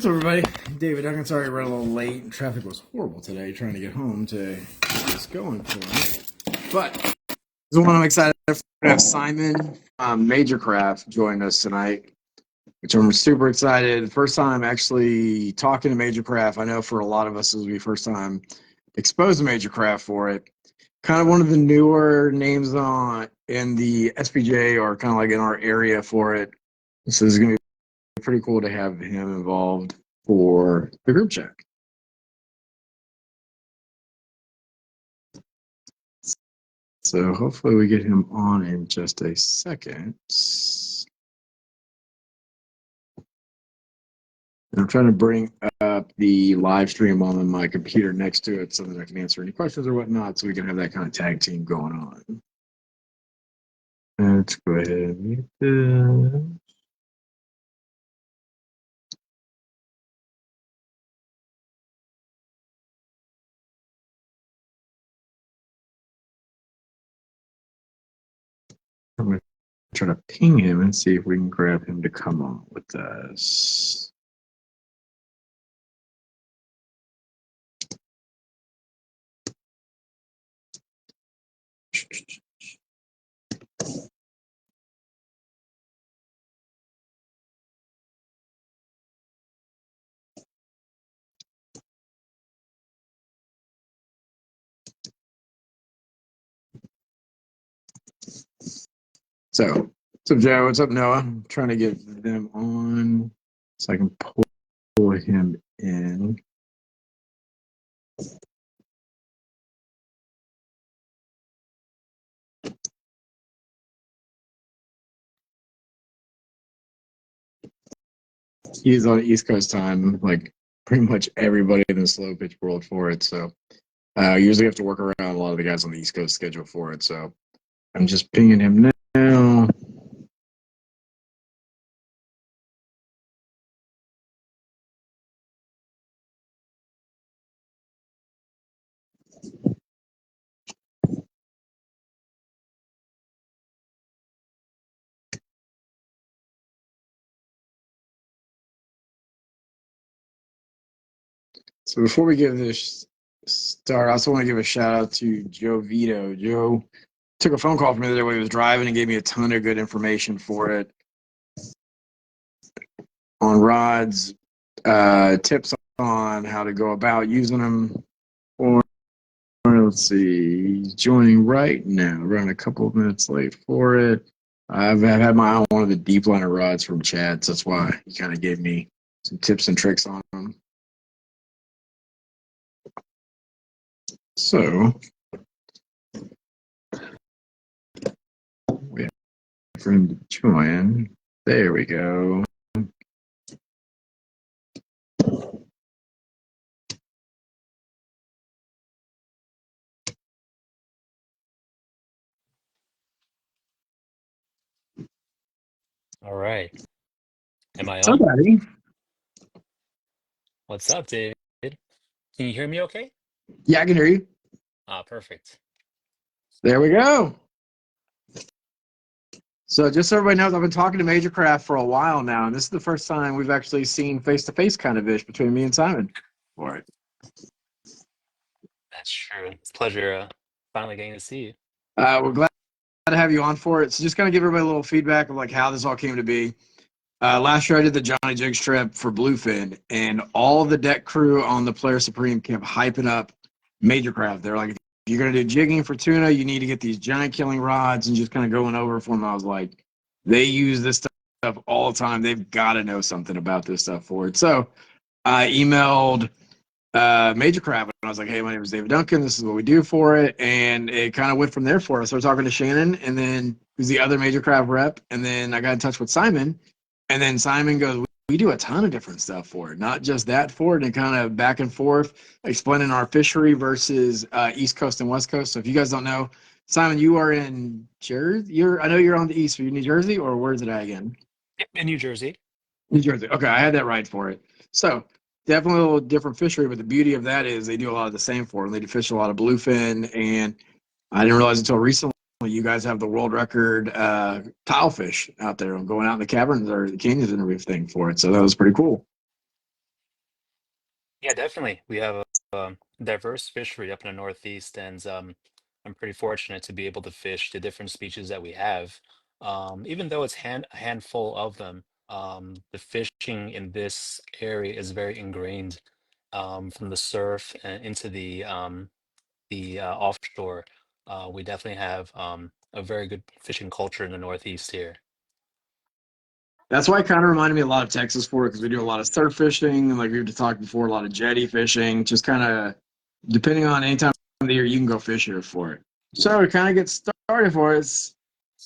What's up, everybody? David Duncan. Sorry, I ran a little late. Traffic was horrible today trying to get home to get this going for me. But this is one I'm excited for. We have Simon Major Craft join us tonight, which I'm super excited. First time actually talking to Major Craft. I know for a lot of us, this will be first time exposed to Major Craft for it. Kind of one of the newer names on in the SPJ or kind of like in our area for it. So this is going to be pretty cool to have him involved for the group chat. So hopefully we get him on in just a second. And I'm trying to bring up the live stream on my computer next to it so that I can answer any questions or whatnot, so we can have that kind of tag team going on. Let's go ahead and mute this. I'm going to try to ping him and see if we can grab him to come on with us. So, what's up, Joe? What's up, Noah? I'm trying to get them on so I can pull him in. He's on East Coast time, like pretty much everybody in the slow pitch world for it. So I usually have to work around a lot of the guys on the East Coast schedule for it. So I'm just pinging him now. So before we give this start, I also want to give a shout out to Joe Vito. Joe took a phone call from me the other day when he was driving and gave me a ton of good information for it on rods, tips on how to go about using them. Or let's see, he's joining right now. Running a couple of minutes late for it. I've had my eye on one of the deep liner rods from Chad, so that's why he kind of gave me some tips and tricks on them. So wait for him to join. There we go. All right. Am I on? Somebody. What's up, David? Can you hear me okay? Yeah, I can hear you. Perfect. There we go. So just so everybody knows, I've been talking to Major Craft for a while now, and this is the first time we've actually seen face-to-face kind of ish between me and Simon for it. That's true. It's a pleasure finally getting to see you. We're glad to have you on for it. So just kind of give everybody a little feedback of like how this all came to be. Last year I did the Johnny Jigs trip for Bluefin, and all the deck crew on the Player Supreme kept hyping up Major Craft. They're like, if you're going to do jigging for tuna, you need to get these giant killing rods, and just kind of going over for them. I was like, they use this stuff all the time. They've got to know something about this stuff for it. So I emailed Major Craft, and I was like, hey, my name is David Duncan. This is what we do for it. And it kind of went from there for us. I started talking to Shannon, and then who's the other Major Craft rep. And then I got in touch with Simon. And then Simon goes, we do a ton of different stuff for it, not just that for it, and kind of back and forth explaining our fishery versus East Coast and West Coast. So if you guys don't know, Simon, you are in Jersey. I know you're on the East. Are you New Jersey, or where's it at again? Yep, in New Jersey. New Jersey. Okay, I had that right for it. So definitely a little different fishery, but the beauty of that is they do a lot of the same for them. They do fish a lot of bluefin, and I didn't realize until recently you guys have the world record tilefish out there going out in the caverns or the canyons and everything for it. So that was pretty cool. Yeah, definitely. We have a diverse fishery up in the Northeast, and I'm pretty fortunate to be able to fish the different species that we have. Even though it's a handful of them, the fishing in this area is very ingrained from the surf and into the offshore. We definitely have a very good fishing culture in the Northeast here. That's why it kind of reminded me a lot of Texas for it because we do a lot of surf fishing and like we were talking before, a lot of jetty fishing. Just kind of depending on any time of the year, you can go fish here for it. So to kind of get started for us,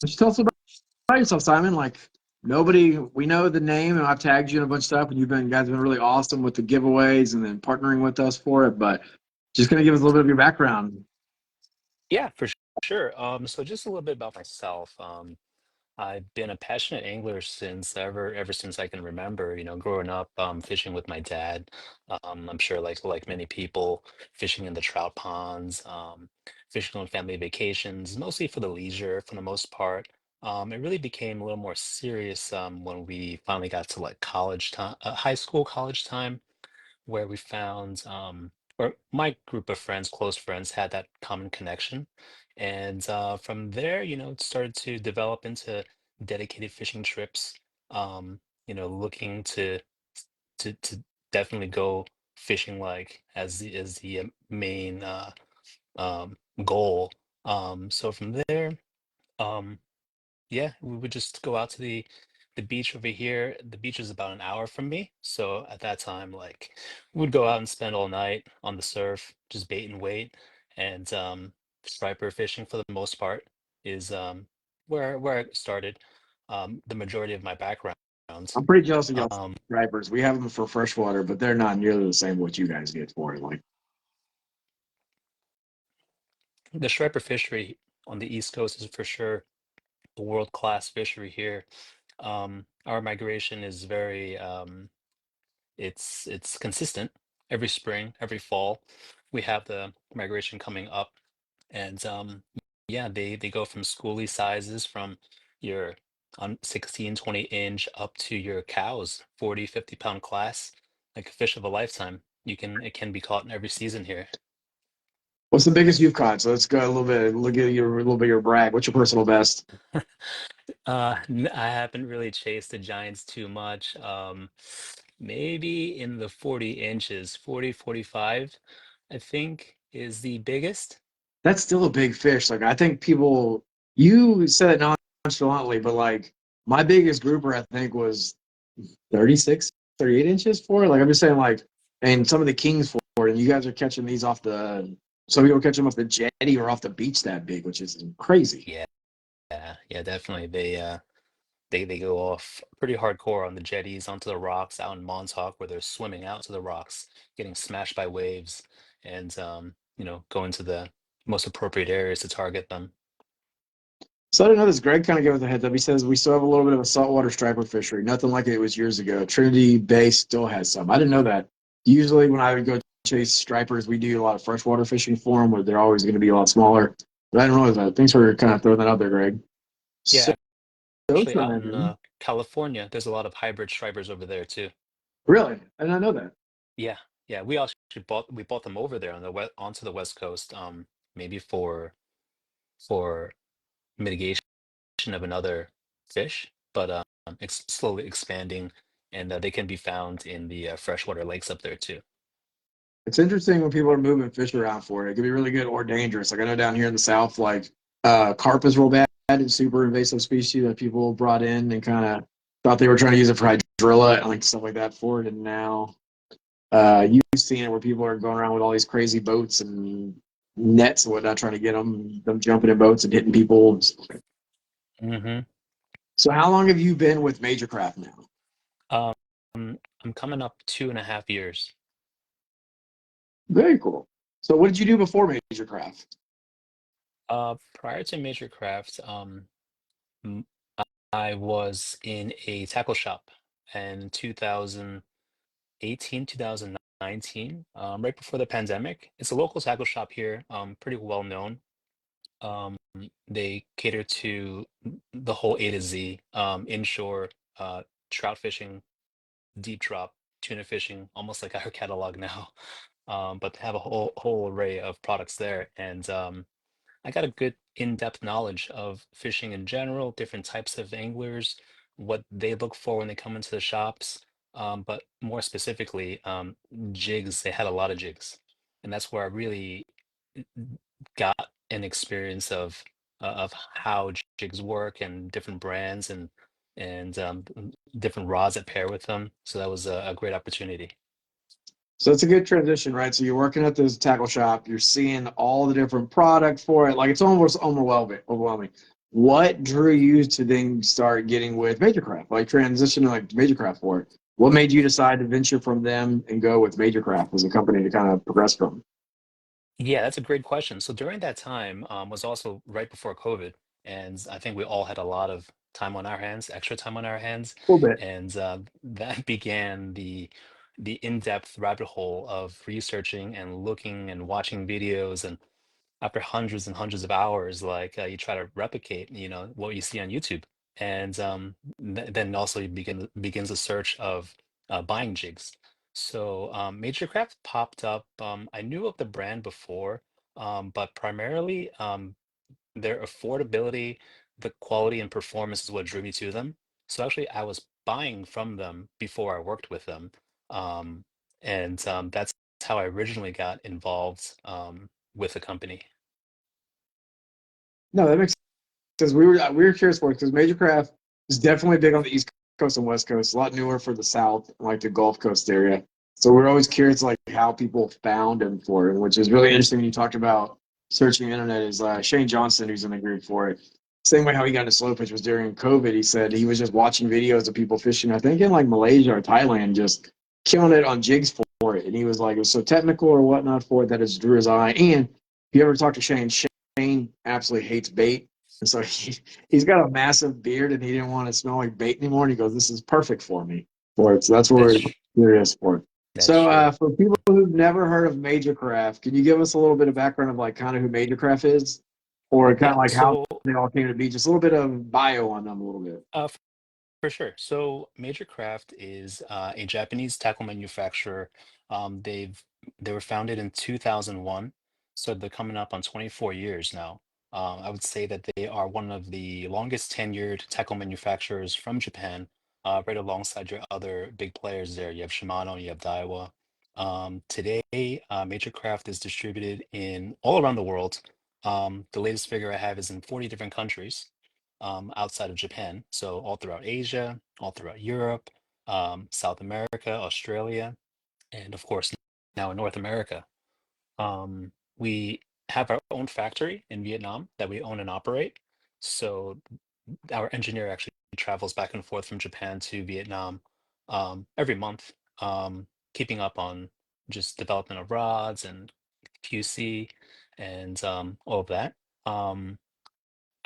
let's tell us about yourself, Simon. Like nobody, we know the name, and I've tagged you in a bunch of stuff, and you guys have been really awesome with the giveaways and then partnering with us for it. But just gonna give us a little bit of your background. Yeah, for sure. So just a little bit about myself. I've been a passionate angler since ever since I can remember, growing up fishing with my dad. I'm sure like many people, fishing in the trout ponds, fishing on family vacations, mostly for the leisure for the most part. It really became a little more serious when we finally got to like college time, high school, college time where we found or my group of friends, close friends, had that common connection. And from there, it started to develop into dedicated fishing trips, looking to definitely go fishing like as the main um, goal. So from there, um, yeah, we would just go out to the beach over here. The beach is about an hour from me. So at that time, like we would go out and spend all night on the surf, just bait and wait. And striper fishing for the most part is where I started. The majority of my background. I'm pretty jealous of y'all Um, drivers. We have them for freshwater, but they're not nearly the same what you guys get for it. Like the striper fishery on the East Coast is for sure a world-class fishery here. Our migration is very it's consistent every spring, every fall. We have the migration coming up, and yeah, they go from schoolie sizes from your on 16, 20 inch up to your cows, 40, 50 pound class, like a fish of a lifetime. It can be caught in every season here. what's the biggest you've caught? So let's go a little bit, look at your a little bit of your brag. What's your personal best? I haven't really chased the Giants too much. Maybe in the 40 inches, 40, 45, I think is the biggest. That's still a big fish. Like I think people you said it nonchalantly, but like my biggest grouper I think was 36, 38 inches for it. Like I'm just saying like and some of the kings for it, and you guys are catching these off the some people catch them off the jetty or off the beach that big, which is crazy. Yeah, yeah, definitely. They go off pretty hardcore on the jetties onto the rocks out in Montauk where they're swimming out to the rocks, getting smashed by waves, and going to the most appropriate areas to target them. So I didn't know this. Greg kind of gave us a heads up. He says we still have a little bit of a saltwater striper fishery. Nothing like it was years ago. Trinity Bay still has some. I didn't know that. Usually when I would go chase stripers, we do a lot of freshwater fishing for them, where they're always going to be a lot smaller. But I didn't realize that. Thanks for kind of throwing that out there, Greg. So, Yeah, actually out in Simon, California, there's a lot of hybrid stripers over there too. really, I did not know that. Yeah, yeah, we bought them over there on the onto the West Coast, maybe for mitigation of another fish, but it's slowly expanding, and they can be found in the freshwater lakes up there too. It's interesting when people are moving fish around for it. It can be really good or dangerous. Like I know down here in the South, like carp is real bad and super invasive species that people brought in and kind of thought they were trying to use it for hydrilla and like stuff like that for it. And now you've seen it where people are going around with all these crazy boats and nets and whatnot trying to get them jumping in boats and hitting people. Hmm. So how long have you been with Major Craft now? Um, I'm coming up 2.5 years. Very cool. So what did you do before Major Craft? Prior to Major Craft, m- I was in a tackle shop in 2018, 2019, right before the pandemic. It's a local tackle shop here, pretty well known. Um, they cater to the whole A to Z, inshore, trout fishing, deep drop. tuna fishing, almost like our catalog now. But they have a whole array of products there, and I got a good in-depth knowledge of fishing in general, different types of anglers, what they look for when they come into the shops. But more specifically, jigs, they had a lot of jigs. And that's where I really got an experience of how jigs work and different brands and different rods that pair with them. So that was a great opportunity. So it's a good transition, right? So you're working at this tackle shop, you're seeing all the different product for it. Like it's almost overwhelming. Overwhelming. What drew you to then start getting with Major Craft, like transition to like Major Craft for it? What made you decide to venture from them and go with Major Craft as a company to kind of progress from? Yeah, that's a great question. So during that time was also right before COVID, and I think we all had a lot of time on our hands, extra time on our hands, A little bit. and that began the in-depth rabbit hole of researching and looking and watching videos. And after hundreds and hundreds of hours, like you try to replicate, what you see on YouTube, and then also you begins a search of buying jigs. So Majorcraft popped up. I knew of the brand before, but primarily their affordability, the quality and performance is what drew me to them. So actually, I was buying from them before I worked with them, um, and that's how I originally got involved with the company. No, that makes because we were curious for it because Major Craft is definitely big on the East Coast and West Coast, a lot newer for the South, like the Gulf Coast area. So we're always curious like how people found him for it, which is really interesting. When you talked about searching the internet, is Shane Johnson, who's in the group for it. Same way how he got into slow pitch was during COVID. He said he was just watching videos of people fishing, I think in like Malaysia or Thailand, just killing it on jigs for it. And he was like, it was so technical or whatnot for it that it drew his eye. And if you ever talk to Shane, Shane absolutely hates bait. And so he's got a massive beard and he didn't want to smell like bait anymore. And he goes, "This is perfect for me for it." So that's what we're That's curious for. that's So true. for people who've never heard of Major Craft, can you give us a little bit of background of like kind of who Major Craft is, or kind Yeah. of like how So they all came to be? Just a little bit of bio on them, a little bit. uh, For sure. So Major Craft is a Japanese tackle manufacturer. They were founded in 2001, so they're coming up on 24 years now. I would say that they are one of the longest tenured tackle manufacturers from Japan, right alongside your other big players there. You have Shimano, you have Daiwa. Today, Major Craft is distributed in all around the world. The latest figure I have is in 40 different countries outside of Japan. So all throughout Asia, all throughout Europe, South America, Australia, and of course now in North America. We have our own factory in Vietnam that we own and operate. So our engineer actually travels back and forth from Japan to Vietnam every month, keeping up on just development of rods and QC and all of that. Um,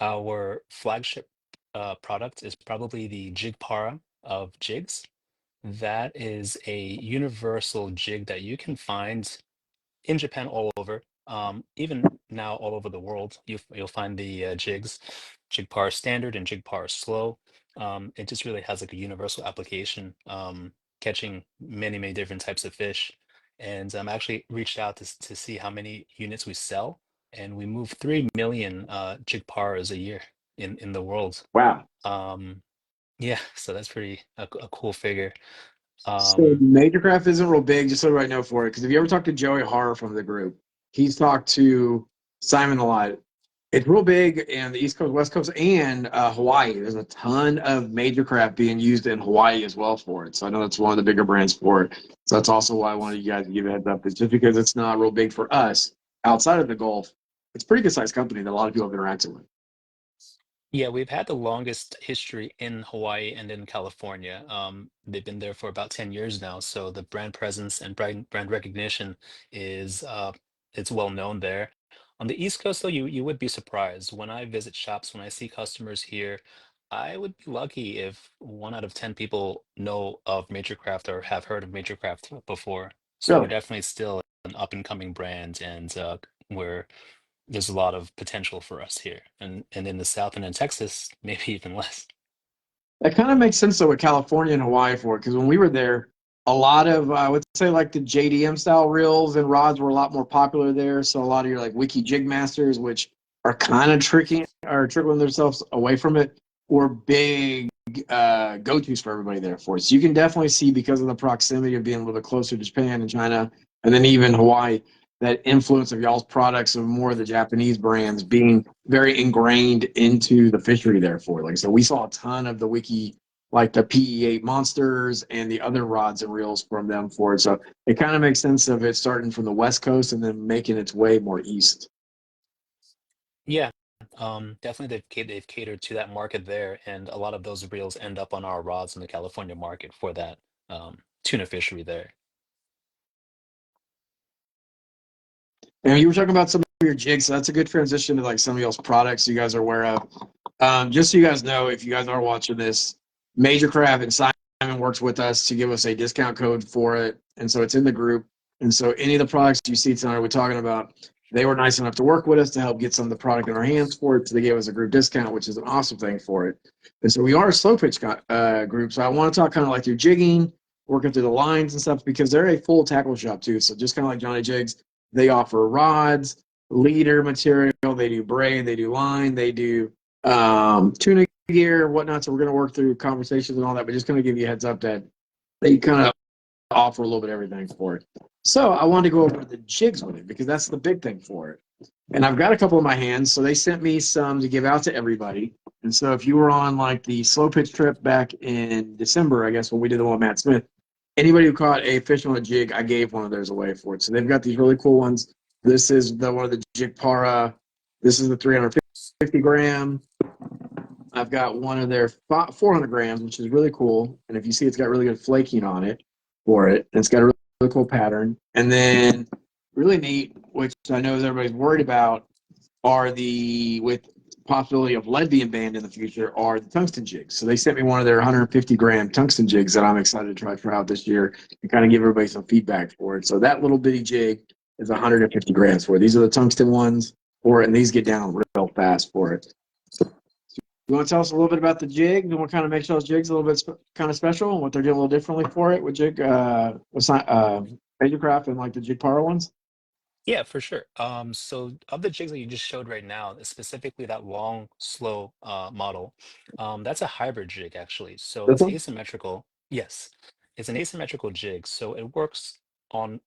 our flagship product is probably the Jig Para of jigs. That is a universal jig that you can find in Japan all over. Even now all over the world, you'll find the jigs, Jig Para Standard and Jig Para Slow. It just really has like a universal application, catching many different types of fish. And actually reached out to see how many units we sell, and we move 3 million Jig Paras a year in the world. Wow. Um, yeah, so that's pretty a cool figure. So Um, Major Craft isn't real big, just so everybody know for it. Because if you ever talk to Joey Horror from the group, he's talked to Simon a lot. It's real big in the East Coast, West Coast, and Hawaii. There's a ton of Major Craft being used in Hawaii as well for it. So I know that's one of the bigger brands for it. So that's also why I wanted you guys to give a heads up. It's just because it's not real big for us outside of the Gulf. It's a pretty good sized company that a lot of people have interacted with. Yeah, we've had the longest history in Hawaii and in California. They've been there for about 10 years now, so the brand presence and brand recognition is it's well known there. On the East Coast, though, you would be surprised. When I visit shops, when I see customers here, I would be lucky if 1 out of 10 people know of Major Craft or have heard of Major Craft before. So we're Really? definitely still an up and coming brand, and we're there's a lot of potential for us here, and in the South and in Texas, maybe even less. That kind of makes sense though with California and Hawaii for it, because when we were there, A lot of I would say like the JDM style reels and rods were a lot more popular there. So a lot of your like wiki jig masters, which are kind of tricky or trickling themselves away from it, were big go tos for everybody there for it. So you can definitely see because of the proximity of being a little bit closer to Japan and China, and then even Hawaii, that influence of y'all's products of more of the Japanese brands being very ingrained into the fishery there for it. Like so, we saw a ton of the wiki like the PE8 monsters and the other rods and reels from them for it. So it kind of makes sense of it starting from the West Coast and then making its way more east. Yeah, definitely they've catered to that market there, and a lot of those reels end up on our rods in the California market for that tuna fishery there. And you were talking about some of your jigs, so that's a good transition to like some of y'all's products you guys are aware of. Just so you guys know, if you guys are watching this, Major Craft and Simon works with us to give us a discount code for it, and so it's in the group. And so any of the products you see tonight we're talking about, they were nice enough to work with us to help get some of the product in our hands for it. So they gave us a group discount, which is an awesome thing for it. And so we are a slow pitch group. So I want to talk kind of like through jigging, working through the lines and stuff because they're a full tackle shop too. So just kind of like Johnny Jigs, they offer rods, leader material, they do braid, they do line, they do tuna gear, whatnot. So we're going to work through conversations and all that, but just going to give you a heads up that they kind of offer a little bit of everything for it. So I wanted to go over the jigs with it because that's the big thing for it. And I've got a couple in my hands. So they sent me some to give out to everybody. And so if you were on like the slow pitch trip back in December, I guess when we did the one with Matt Smith, anybody who caught a fish on a jig, I gave one of theirs away for it. So they've got these really cool ones. This is the one of the jig para. This is the 350 gram. I've got one of their 400 grams, which is really cool. And if you see, it's got really good flaking on it for it. And it's got a really, really cool pattern. And then really neat, which I know everybody's worried about, are the with possibility of lead being banned in the future are the tungsten jigs. So they sent me one of their 150 gram tungsten jigs that I'm excited to try out this year and kind of give everybody some feedback for it. So that little bitty jig is 150 grams for it. These are the tungsten ones for it, and these get down real fast for it. You want to tell us a little bit about the jig and what kind of makes those jigs a little bit kind of special and what they're doing a little differently for it with jig, Majorcraft and like the jig power ones? Yeah, for sure. So of the jigs that you just showed right now, specifically that long, slow model, that's a hybrid jig actually. So This it's one? asymmetrical. Yes, it's an asymmetrical jig. So it works on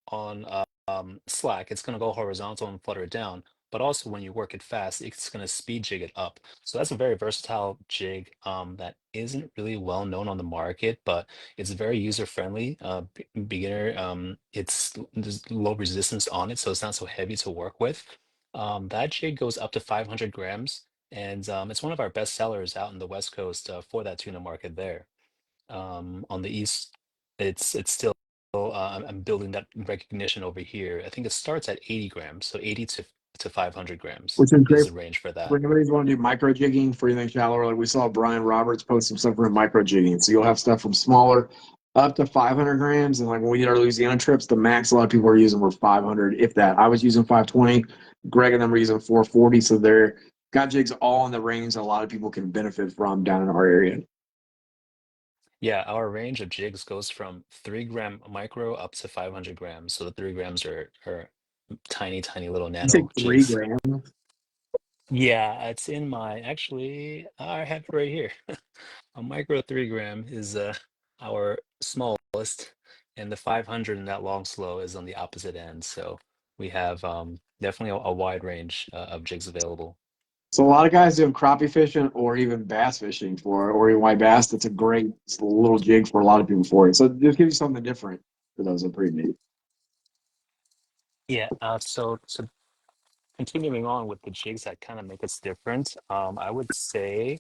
slack. It's going to go horizontal and flutter it down. But also when you work it fast, it's going to speed jig it up. So that's a very versatile jig that isn't really well known on the market, but it's very user friendly, beginner. There's low resistance on it, so it's not so heavy to work with. That jig goes up to 500 grams, and it's one of our best sellers out in the West Coast for that tuna market there. On the East, it's still I'm building that recognition over here. I think it starts at 80 grams, so 80 to 500 grams Which is is great the range for for that. anybody who's want to do micro jigging for anything shallower. Like we saw Brian Roberts post some stuff for micro jigging. So you'll have stuff from smaller up to 500 grams. And like when we did our Louisiana trips, the max a lot of people were using were 500, if that. I was using 520. Greg and them were using 440. So they're got jigs all in the range that a lot of people can benefit from down in our area. Yeah, our range of jigs goes from 3 gram micro up to 500 grams. So the 3 grams are tiny, tiny little You say nano 3 jigs. grams. Yeah, it's in my actually, I have it right here. A micro 3 gram is our smallest, and the 500 in that long slow is on the opposite end. So we have definitely a wide range of jigs available. So a lot of guys doing crappie fishing or even bass fishing for or even white bass. That's a great little jig for a lot of people for it. So just give you something different for those that are pretty neat. Yeah, so continuing on with the jigs that kind of make us different, I would say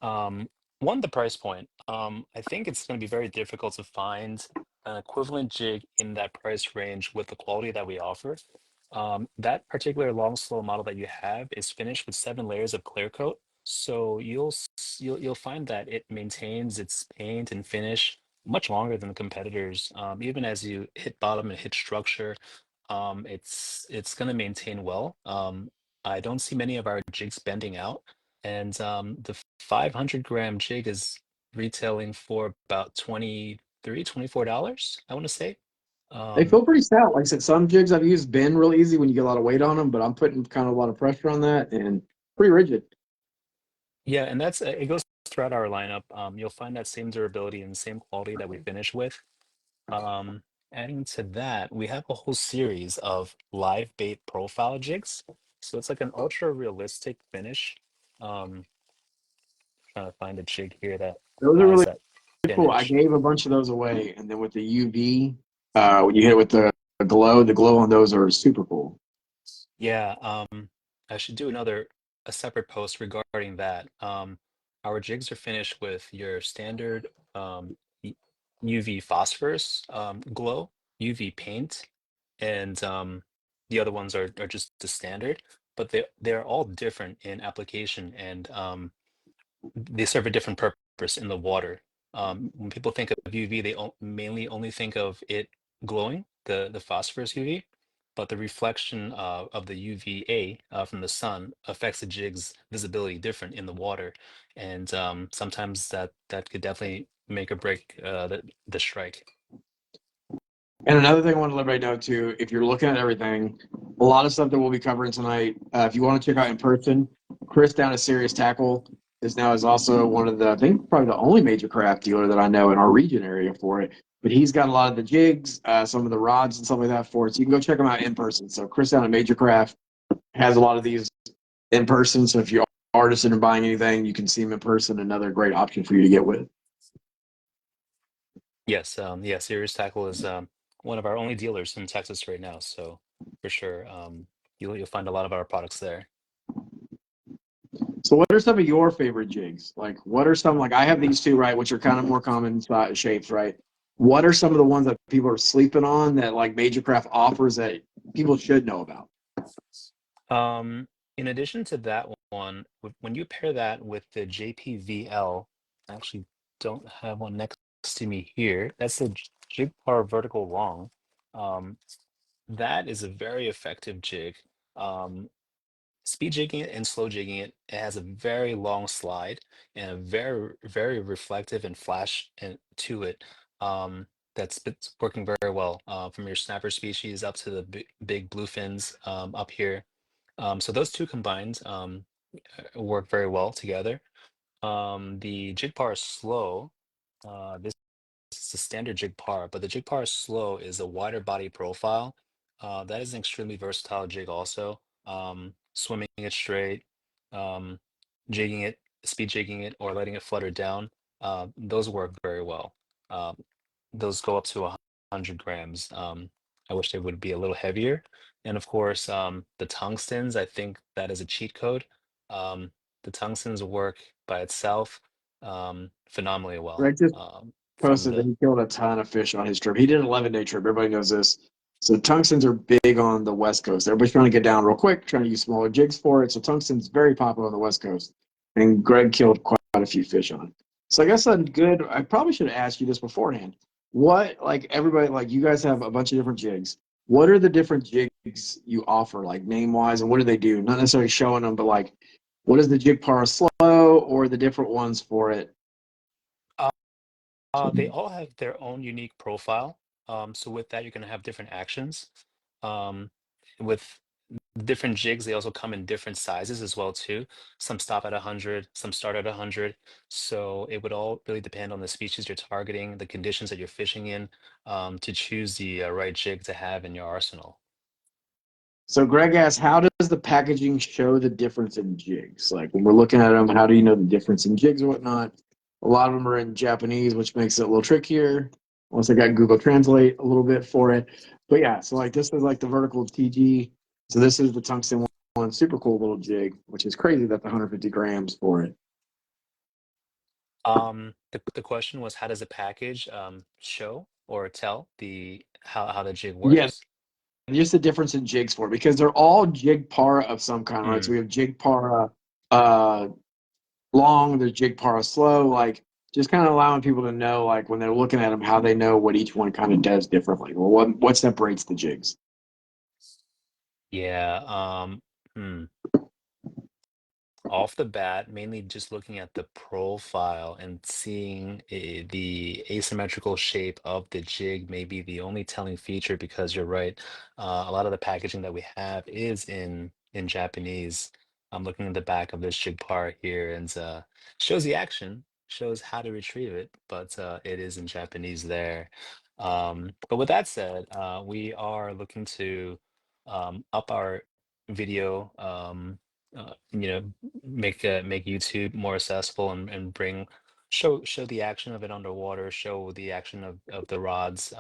Um, one, the price point. I think it's going to be very difficult to find an equivalent jig in that price range with the quality that we offer. That particular long slow model that you have is finished with 7 layers of clear coat. So you'll find that it maintains its paint and finish much longer than the competitors. Even as you hit bottom and hit structure, it's going to maintain well. I don't see many of our jigs bending out, and the 500 gram jig is retailing for about $24, I want to say. They Um, feel pretty stout. Like I said, some jigs I've used bend real easy when you get a lot of weight on them, but I'm putting kind of a lot of pressure on that and pretty rigid. yeah, and that's it goes throughout our lineup. You'll find that same durability and same quality that we finish with. Um, Adding to that, we have a whole series of live bait profile jigs. So it's like an ultra realistic finish. Trying to find a jig here that Those are has really that cool. I finish. gave a bunch of those away, and then with the UV, when you hit it with the glow on those are super cool. Yeah, I should do a separate post regarding that. Our jigs are finished with your standard y- UV phosphorus glow, UV paint, and the other ones are just the standard, but they're all different in application and they serve a different purpose in the water. When people think of UV, they mainly only think of it glowing, the phosphorus UV, but the reflection of the UVA from the sun affects the jig's visibility different in the water, and sometimes that could definitely make or break the strike. And another thing I want to let everybody know too, if you're looking at everything, a lot of stuff that we'll be covering tonight. If you want to check out in person, Chris down at Serious Tackle is also one of the, I think probably the only major craft dealer that I know in our region area for it. But he's got a lot of the jigs, some of the rods and stuff like that for it. So you can go check him out in person. So Chris down at Major Craft has a lot of these in person. So if you're artisan or buying anything, you can see him in person. Another great option for you to get with. Yes, yeah, Serious Tackle is one of our only dealers in Texas right now, so for sure, you'll find a lot of our products there. So, what are some of your favorite jigs? Like, what are some, like, I have these two, right, which are kind of more common shapes, right? What are some of the ones that people are sleeping on that, like, Major Craft offers that people should know about? Um, in addition to that one, when you pair that with the JPVL, I actually don't have one next to me here. That's the jig par vertical long. Um, that is a very effective jig. Um, Speed jigging it and slow jigging it, it has a very long slide and a very reflective and flash to it. It's working very well from your snapper species up to the big bluefins up here. So those two combined work very well together. The Jigpar Slow, this is a standard Jigpar, but the Jigpar Slow is a wider body profile. That is an extremely versatile jig also. Swimming it straight, um, jigging it, speed jigging it, or letting it flutter down. Those work very well. Um, those go up to 100 grams. I wish they would be a little heavier. And of course, the tungstens, I think that is a cheat code. Um, the tungstens work by itself phenomenally well. Right? Just From posted that the he killed a ton of fish on his trip. He did an 11-day trip. Everybody knows this. So, tungstens are big on the West Coast. Everybody's trying to get down real quick, trying to use smaller jigs for it. So, tungsten's very popular on the West Coast. And Greg killed quite a few fish on it. So, I guess I'm good. I probably should have asked you this beforehand. What, like everybody, like you guys have a bunch of different jigs. What are the different jigs you offer, like name wise, and what do they do? Not necessarily showing them, but like, what is the jig para slow or the different ones for it? They all have their own unique profile. So with that, you're going to have different actions. Um, with different jigs, they also come in different sizes as well too. Some stop at 100, some start at 100. So it would all really depend on the species you're targeting, the conditions that you're fishing in, to choose the right jig to have in your arsenal. So Greg asks, how does the packaging show the difference in jigs? Like when we're looking at them, how do you know the difference in jigs or whatnot? A lot of them are in Japanese, which makes it a little trickier. Once I got Google Translate a little bit for it. But yeah, so like this is like the vertical TG. So this is the tungsten one, super cool little jig, which is crazy that the 150 grams for it. The question was, how does a package show or tell the how the jig Yeah, works? just the difference in jigs for it because they're all jig para of some kind, right? So Mm. we have jig para, uh, long, there's jig para slow, like just kind of allowing people to know, like when they're looking at them, how they know what each one kind of does differently. Well, what separates the jigs? Yeah. Hmm. off the bat, mainly just looking at the profile and seeing the asymmetrical shape of the jig may be the only telling feature because you're right. A lot of the packaging that we have is in Japanese. I'm looking at the back of this jig par here and shows the action, shows how to retrieve it, but it is in Japanese there. But with that said, we are looking to up our video. Make YouTube more accessible and bring show the action of it underwater, show the action of the rods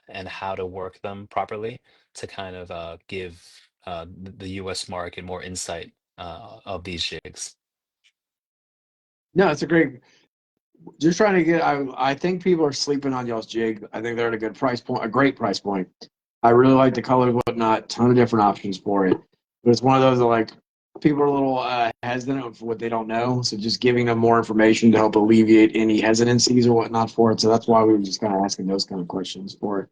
and how to work them properly to kind of give the U.S. market more insight of these jigs. No, it's a great. Just trying to get. I think people are sleeping on y'all's jig. I think they're at a good price point, a great price point. I really like the colors, whatnot. Ton of different options for it. But it's one of those that like people are a little hesitant for what they don't know. So just giving them more information to help alleviate any hesitancies or whatnot for it. So that's why we were just kind of asking those kind of questions for it.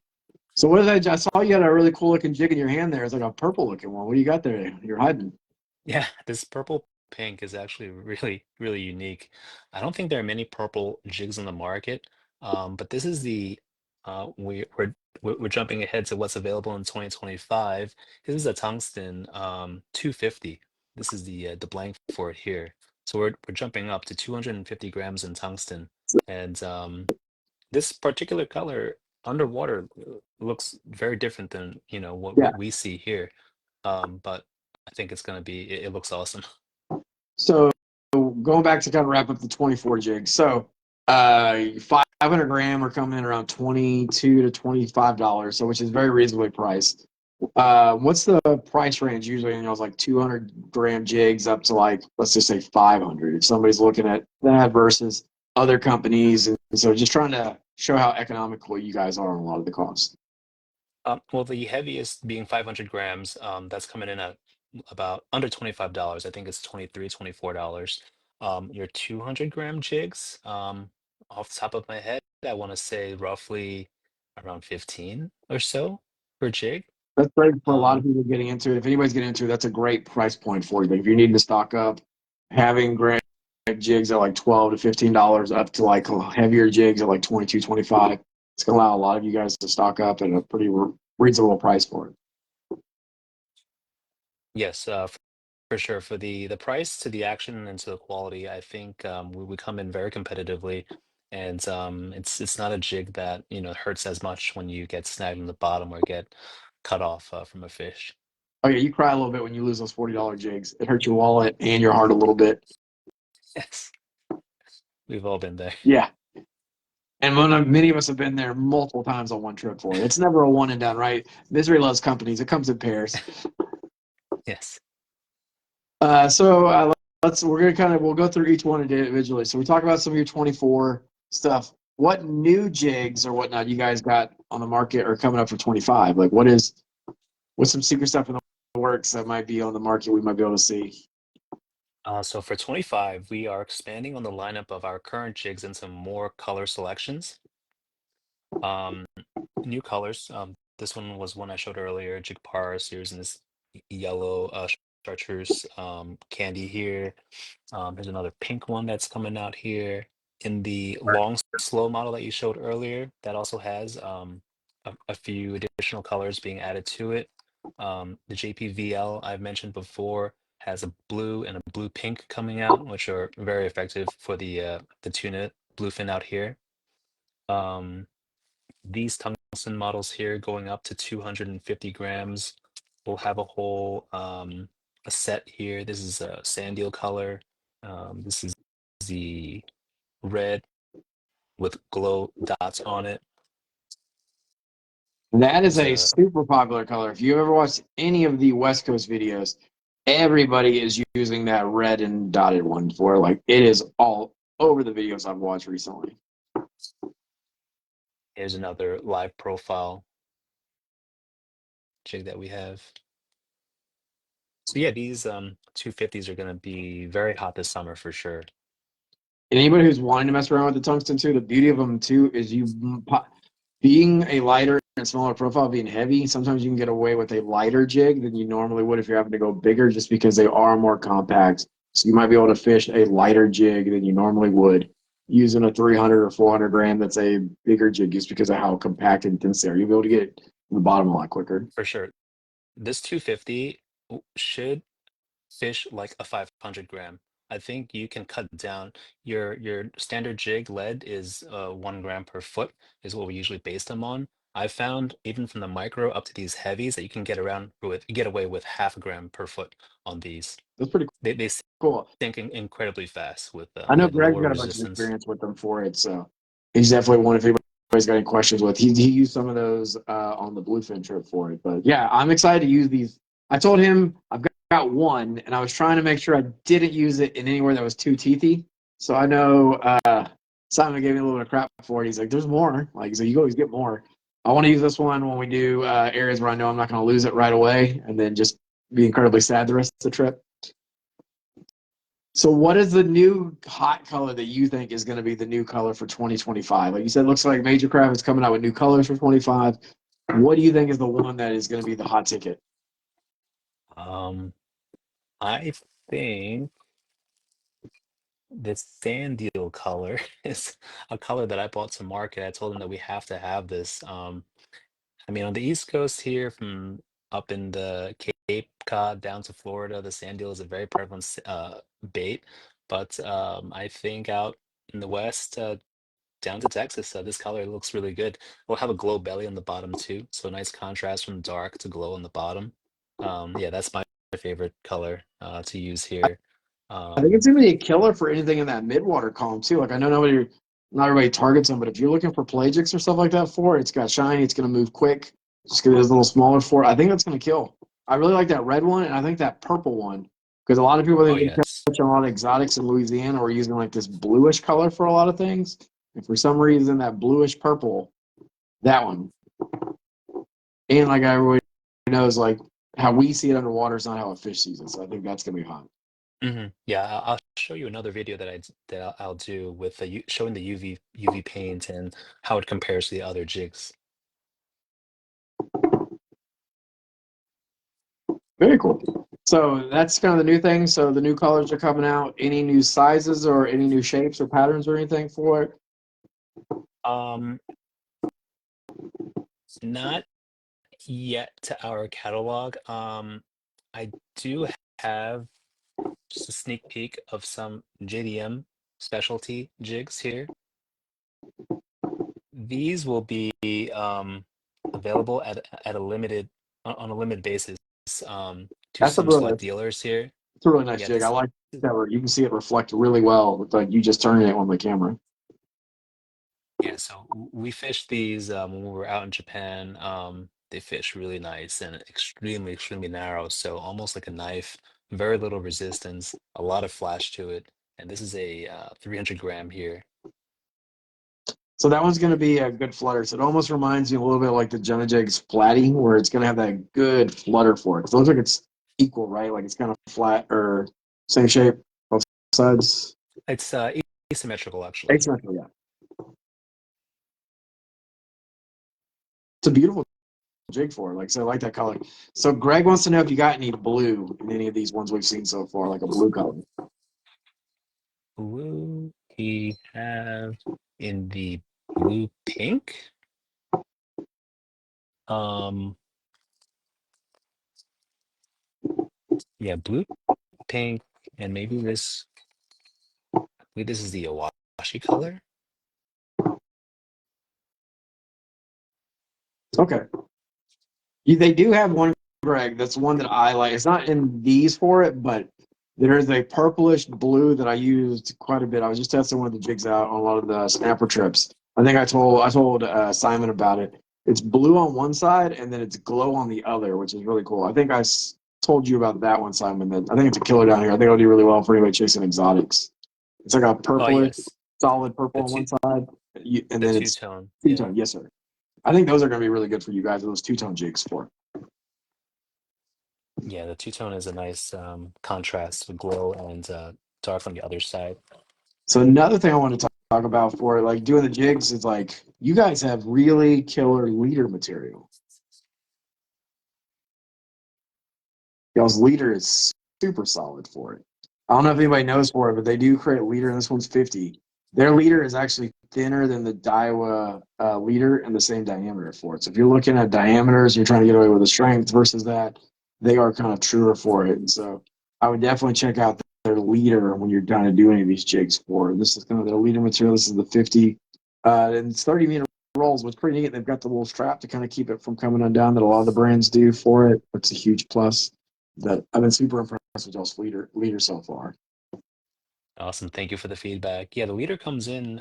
So what is that? I saw you had a really cool looking jig in your hand there. It's like a purple looking one. What do you got there? You're hiding. Yeah, this purple pink is actually really unique. I don't think there are many purple jigs on the market, but this is the we're jumping ahead to what's available in 2025. This is a tungsten 250. This is the blank for it here. So we're jumping up to 250 grams in tungsten, and this particular color underwater looks very different than Yeah. what we see here. But I think it's gonna be it looks awesome. So going back to kind of wrap up the 24 jigs. So 500 gram are coming in around 22 to $25, so which is very reasonably priced. What's the price range usually? It's like 200 gram jigs up to like let's just say 500. If somebody's looking at that versus other companies, and so just trying to show how economical you guys are on a lot of the costs. Well, the heaviest being 500 grams, that's coming in at about under $25. I think it's 23, $24. Your 200-gram jigs, off the top of my head, I want to say roughly around 15 or so per jig. That's great for a lot of Um, people getting into it. If anybody's getting into it, that's a great price point for you. But if you're needing to stock up, having great jigs at like $12 to $15 up to like heavier jigs at like 22, 25, it's gonna allow a lot of you guys to stock up at a pretty reasonable price for it. yes, for sure. For the price to the action and to the quality, I think we come in very competitively, and it's not a jig that hurts as much when you get snagged in the bottom or get cut off from a fish. Oh yeah, you cry a little bit when you lose those $40 jigs. It hurts your wallet and your heart a little bit. Yes, we've all been there. Yeah. And many of us have been there multiple times on one trip for it. It's never a one and done, right? Misery loves companies. It comes in pairs. Yes. So we're gonna we'll go through each one individually. So we talk about some of your 24 stuff. What new jigs or whatnot you guys got on the market or coming up for 25? Like what's some secret stuff in the works that might be on the market we might be able to see? So for 25, we are expanding on the lineup of our current jigs into more color selections. Um, New colors. This one was one I showed earlier, Jig Par series in this yellow chartreuse candy here. There's another pink one that's coming out here. In the long slow model that you showed earlier, that also has a few additional colors being added to it. The JPVL I've mentioned before has a blue and a blue pink coming out, which are very effective for the tuna bluefin out here. Um, these tungsten models here going up to 250 grams will have a whole a set here. This is a sand eel color. This is the red with glow dots on it. That is There's a a super popular color. If you ever watched any of the West Coast videos, everybody is using that red and dotted one for like it is all over the videos I've watched recently. Here's another live profile jig that we have. So yeah, these 250s are going to be very hot this summer for sure. And anybody who's wanting to mess around with the tungsten too, the beauty of them too is being a lighter and smaller profile, being heavy. Sometimes you can get away with a lighter jig than you normally would if you're having to go bigger, just because they are more compact So you might be able to fish a lighter jig than you normally would using a 300 or 400 gram that's a bigger jig just because of how compact and dense they are. You'll be able to get to the bottom a lot quicker. For sure. This 250 should fish like a 500 gram. I think you can cut down your standard jig lead is 1 gram per foot is what we usually base them on. I found even from the micro up to these heavies that you can get away with half a gram per foot on these. That's pretty They cool. sink incredibly fast with I know yeah, the Greg's lower got a bunch of resistance. experience with them for it, so he's definitely one if anybody's got any questions with. He used some of those on the bluefin trip for it. But yeah, I'm excited to use these. I told him I've got one, and I was trying to make sure I didn't use it in anywhere that was too teethy. So I know Simon gave me a little bit of crap for it. He's like, "There's more." Like, so you always get more. I want to use this one when we do areas where I know I'm not going to lose it right away, and then just be incredibly sad the rest of the trip. So, what is the new hot color that you think is going to be the new color for 2025? Like you said, it looks like Major Craft is coming out with new colors for 25. What do you think is the one that is going to be the hot ticket? Um, I think this sand deal color is a color that I bought to market. I told them that we have to have this. I mean, on the East Coast here, from up in the Cape Cod down to Florida, the sand eel is a very prevalent bait. But I think out in the West, down to Texas, this color looks really good. We'll have a glow belly on the bottom too, so a nice contrast from dark to glow on the bottom. Yeah, that's my favorite color to use here. I think Um, it's going to be a killer for anything in that midwater column too. Like I know not everybody targets them, but if you're looking for pelagics or stuff like that for it, it's got shiny, it's going to move quick, just because it's a little smaller for it. I think that's going to kill. I really like that red one, and I think that purple one because a lot of people oh think they yes. catch a lot of exotics in Louisiana or using like this bluish color for a lot of things. And for some reason, that bluish purple, that one, and like everybody knows, like how we see it underwater is not how a fish sees it. So I think that's going to be hot. Yeah, I'll show you another video that I'll do with showing the UV paint and how it compares to the other jigs. Very cool. So that's kind of the new thing. So the new colors are coming out. Any new sizes or any new shapes or patterns or anything for it? Um, Not yet to our catalog. I do have just a sneak peek of some JDM specialty jigs here. These will be available at a limited on a limited basis to That's a some really select dealers here. it's a really nice Yeah, jig. I this like that where you can see it reflect really well with like you just turning it on the camera. yeah, so we fished these when we were out in Japan. They fish really nice and extremely narrow, so almost like a knife. Very little resistance, a lot of flash to it, and this is a 300 gram here. So that one's going to be a good flutter. So it almost reminds you a little bit like the Jenna Jigs Flatty, where it's going to have that good flutter for it. So it looks like it's equal, right? Like it's kind of flat or same shape, both sides. It's asymmetrical actually. Asymmetrical, yeah. It's a beautiful jig for it. Like I said, I like that color. So Greg wants to know if you got any blue in any of these ones we've seen so far, like a blue color. Blue we have in the blue pink. Um, yeah, blue pink, and maybe this. I believe this is the Awashi color. Okay. They do have one, Greg. That's one that I like. It's not in these for it, but there is a purplish blue that I used quite a bit. I was just testing one of the jigs out on a lot of the snapper trips. I think I told Simon about it. It's blue on one side and then it's glow on the other, which is really cool. I think told you about that one, Simon. That I think it's a killer down here. I think it'll do really well for anybody chasing exotics. It's like a Oh purplish, yes, solid purple the on two one side, and the then two it's tone. two Yeah. tone. Yes, sir. I think those are going to be really good for you guys. Those two tone jigs for. Yeah, the two-tone is a nice contrast with glow and dark on the other side. So another thing I want to talk about for like doing the jigs is like you guys have really killer leader material. Y'all's leader is super solid for it. I don't know if anybody knows for it, but they do create a leader, and this one's 50. Their leader is actually thinner than the Daiwa leader and the same diameter for it. So if you're looking at diameters, you're trying to get away with the strength versus that, they are kind of truer for it. And so I would definitely check out their leader when you're trying to do any of these jigs for it. This is kind of their leader material. This is the 50. And it's 30-meter rolls, which is pretty neat. They've got the little strap to kind of keep it from coming undone that a lot of the brands do for it. It's a huge plus that I've been super impressed with y'all's leader so far. Awesome. Thank you for the feedback. Yeah, the leader comes in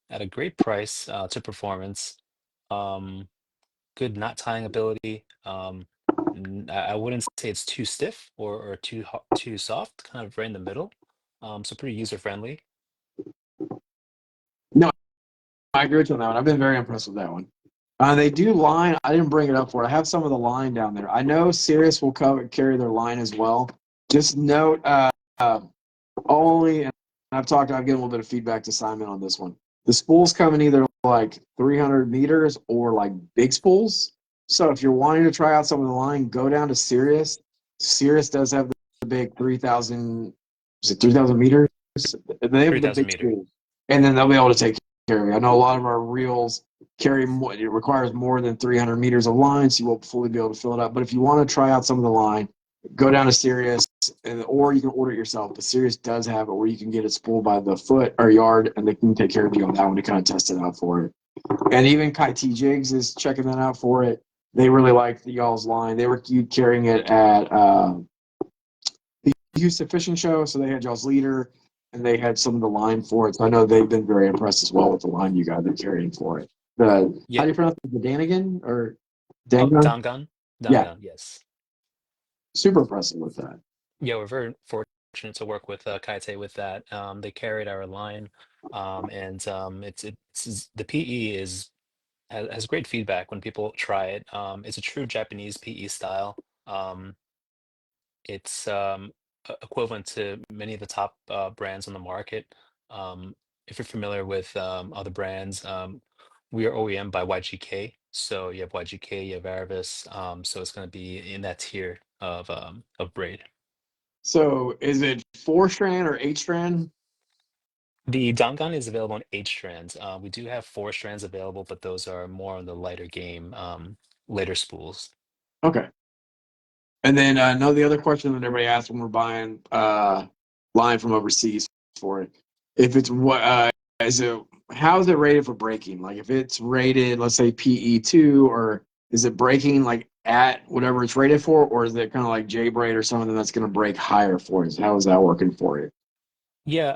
at a great price to performance. Um, Good knot tying ability. I wouldn't say it's too stiff or too soft, kind of right in the middle. So pretty user friendly. No, I agree with you on that one. I've been very impressed with that one. They do line. I didn't bring it up for it. I have some of the line down there. I know Sirius will carry their line as well. Just note only, and I've given a little bit of feedback to Simon on this one. The spools come in either like 300 meters or like big spools. So if you're wanting to try out some of the line, go down to Sirius. Sirius does have the big 3,000, is it 3,000 meters? They have the 3,000 big meter. spools. And then they'll be able to take care of you. I know a lot of our reels carry more, it requires more than 300 meters of line, so you won't fully be able to fill it up. But if you want to try out some of the line, go down to Sirius, or you can order it yourself. But Sirius does have it where you can get it spooled by the foot or yard, and they can take care of you on that one to kind of test it out for it. And even Kai T Jigs is checking that out for it. They really like y'all's line. They were carrying it at the Houston Fishing Show, so they had y'all's leader, and they had some of the line for it. So I know they've been very impressed as well with the line you guys are carrying for it. How Yeah. do you pronounce it? The Danigan or Oh, Dangon? Dangan. Yeah, Dangan. Yes. super impressive with that. Yeah, we're very fortunate to work with Kaite with that. They carried our line, and the PE has great feedback when people try it. It's a true Japanese PE style. Um, it's equivalent to many of the top brands on the market. If you're familiar with other brands, we are OEM by YGK. So you have YGK, you have Aravis. So it's going to be in that tier of braid. So is it 4 strand or 8 strand? The Dangan is available on 8 strands. We do have 4 strands available, but those are more on the lighter game, later spools. Okay. And then know the other question that everybody asks when we're buying line from overseas for it. If it's what is it how is it rated for breaking? Like if it's rated, let's say PE2, or is it breaking like at whatever it's rated for, or is it kind of like J braid or something that's going to break higher for it? How is that working for it? Yeah,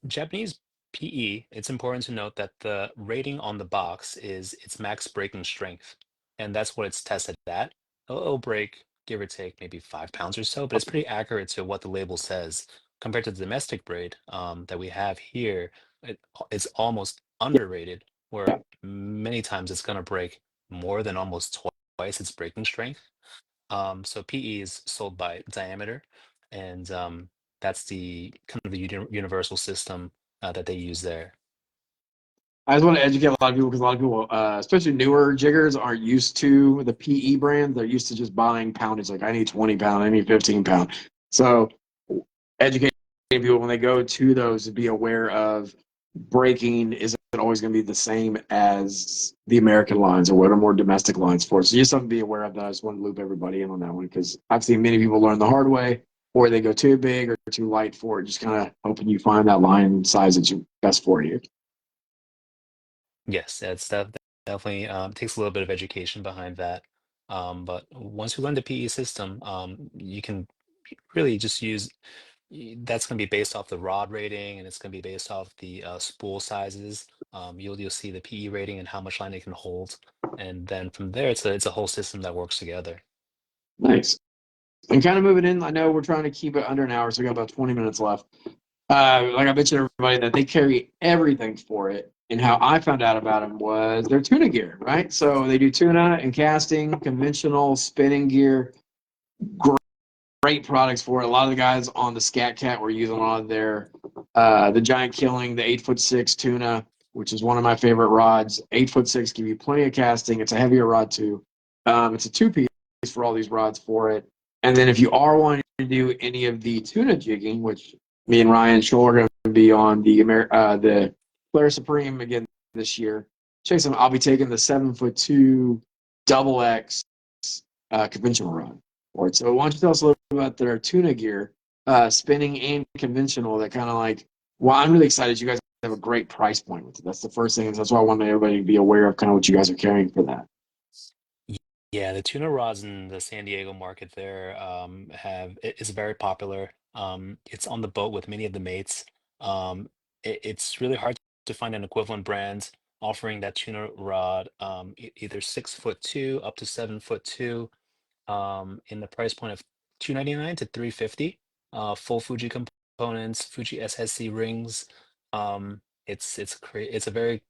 Japanese PE, it's important to note that the rating on the box is its max breaking strength, and that's what it's tested at. It'll break, give or take, maybe 5 pounds or so, but it's pretty accurate to what the label says. Compared to the domestic braid that we have here, it's almost underrated, where many times it's going to break more than almost twice its breaking strength. So PE is sold by diameter, and that's the kind of the universal system that they use there. I just want to educate a lot of people because a lot of people, especially newer jiggers, aren't used to the PE brand. They're used to just buying poundage. Like I need 20 pound, I need 15 pound. So educating people when they go to those to be aware of breaking isn't always going to be the same as the American lines or what are more domestic lines for. So just something to be aware of that. I just want to loop everybody in on that one because I've seen many people learn the hard way or they go too big or too light for it. Just kind of hoping you find that line size that's best for you. Yes, definitely takes a little bit of education behind that. But once you learn the PE system, you can really just use that's going to be based off the rod rating, and it's going to be based off the spool sizes. You'll see the PE rating and how much line it can hold, and then from there, it's a whole system that works together. Nice. And kind of moving in, I know we're trying to keep it under an hour, so we got about 20 minutes left. Like I mentioned everybody that they carry everything for it. And how I found out about them was their tuna gear, right? So they do tuna and casting, conventional spinning gear, great products for it. A lot of the guys on the Scat Cat were using a lot of their the Giant Killing, the 8'6" tuna, which is one of my favorite rods. 8'6" give you plenty of casting. It's a heavier rod too. It's a 2 piece for all these rods for it. And then if you are wanting to do any of the tuna jigging, which Me and Ryan Scholl are going to be on the Player Supreme again this year. Jason, I'll be taking the 7'2" double X conventional run for it. So why don't you tell us a little bit about their tuna gear, spinning and conventional? That kind of like. Well, I'm really excited. You guys have a great price point with it. That's the first thing. That's why I wanted everybody to be aware of kind of what you guys are carrying for that. Y- Yeah, the tuna rods in the San Diego market there is very popular. It's on the boat with many of the mates. It's really hard to find an equivalent brand offering that tuna rod, either 6'2" up to 7'2" in the price point of 299 to 350. Full Fuji components, Fuji SSC rings. It's a very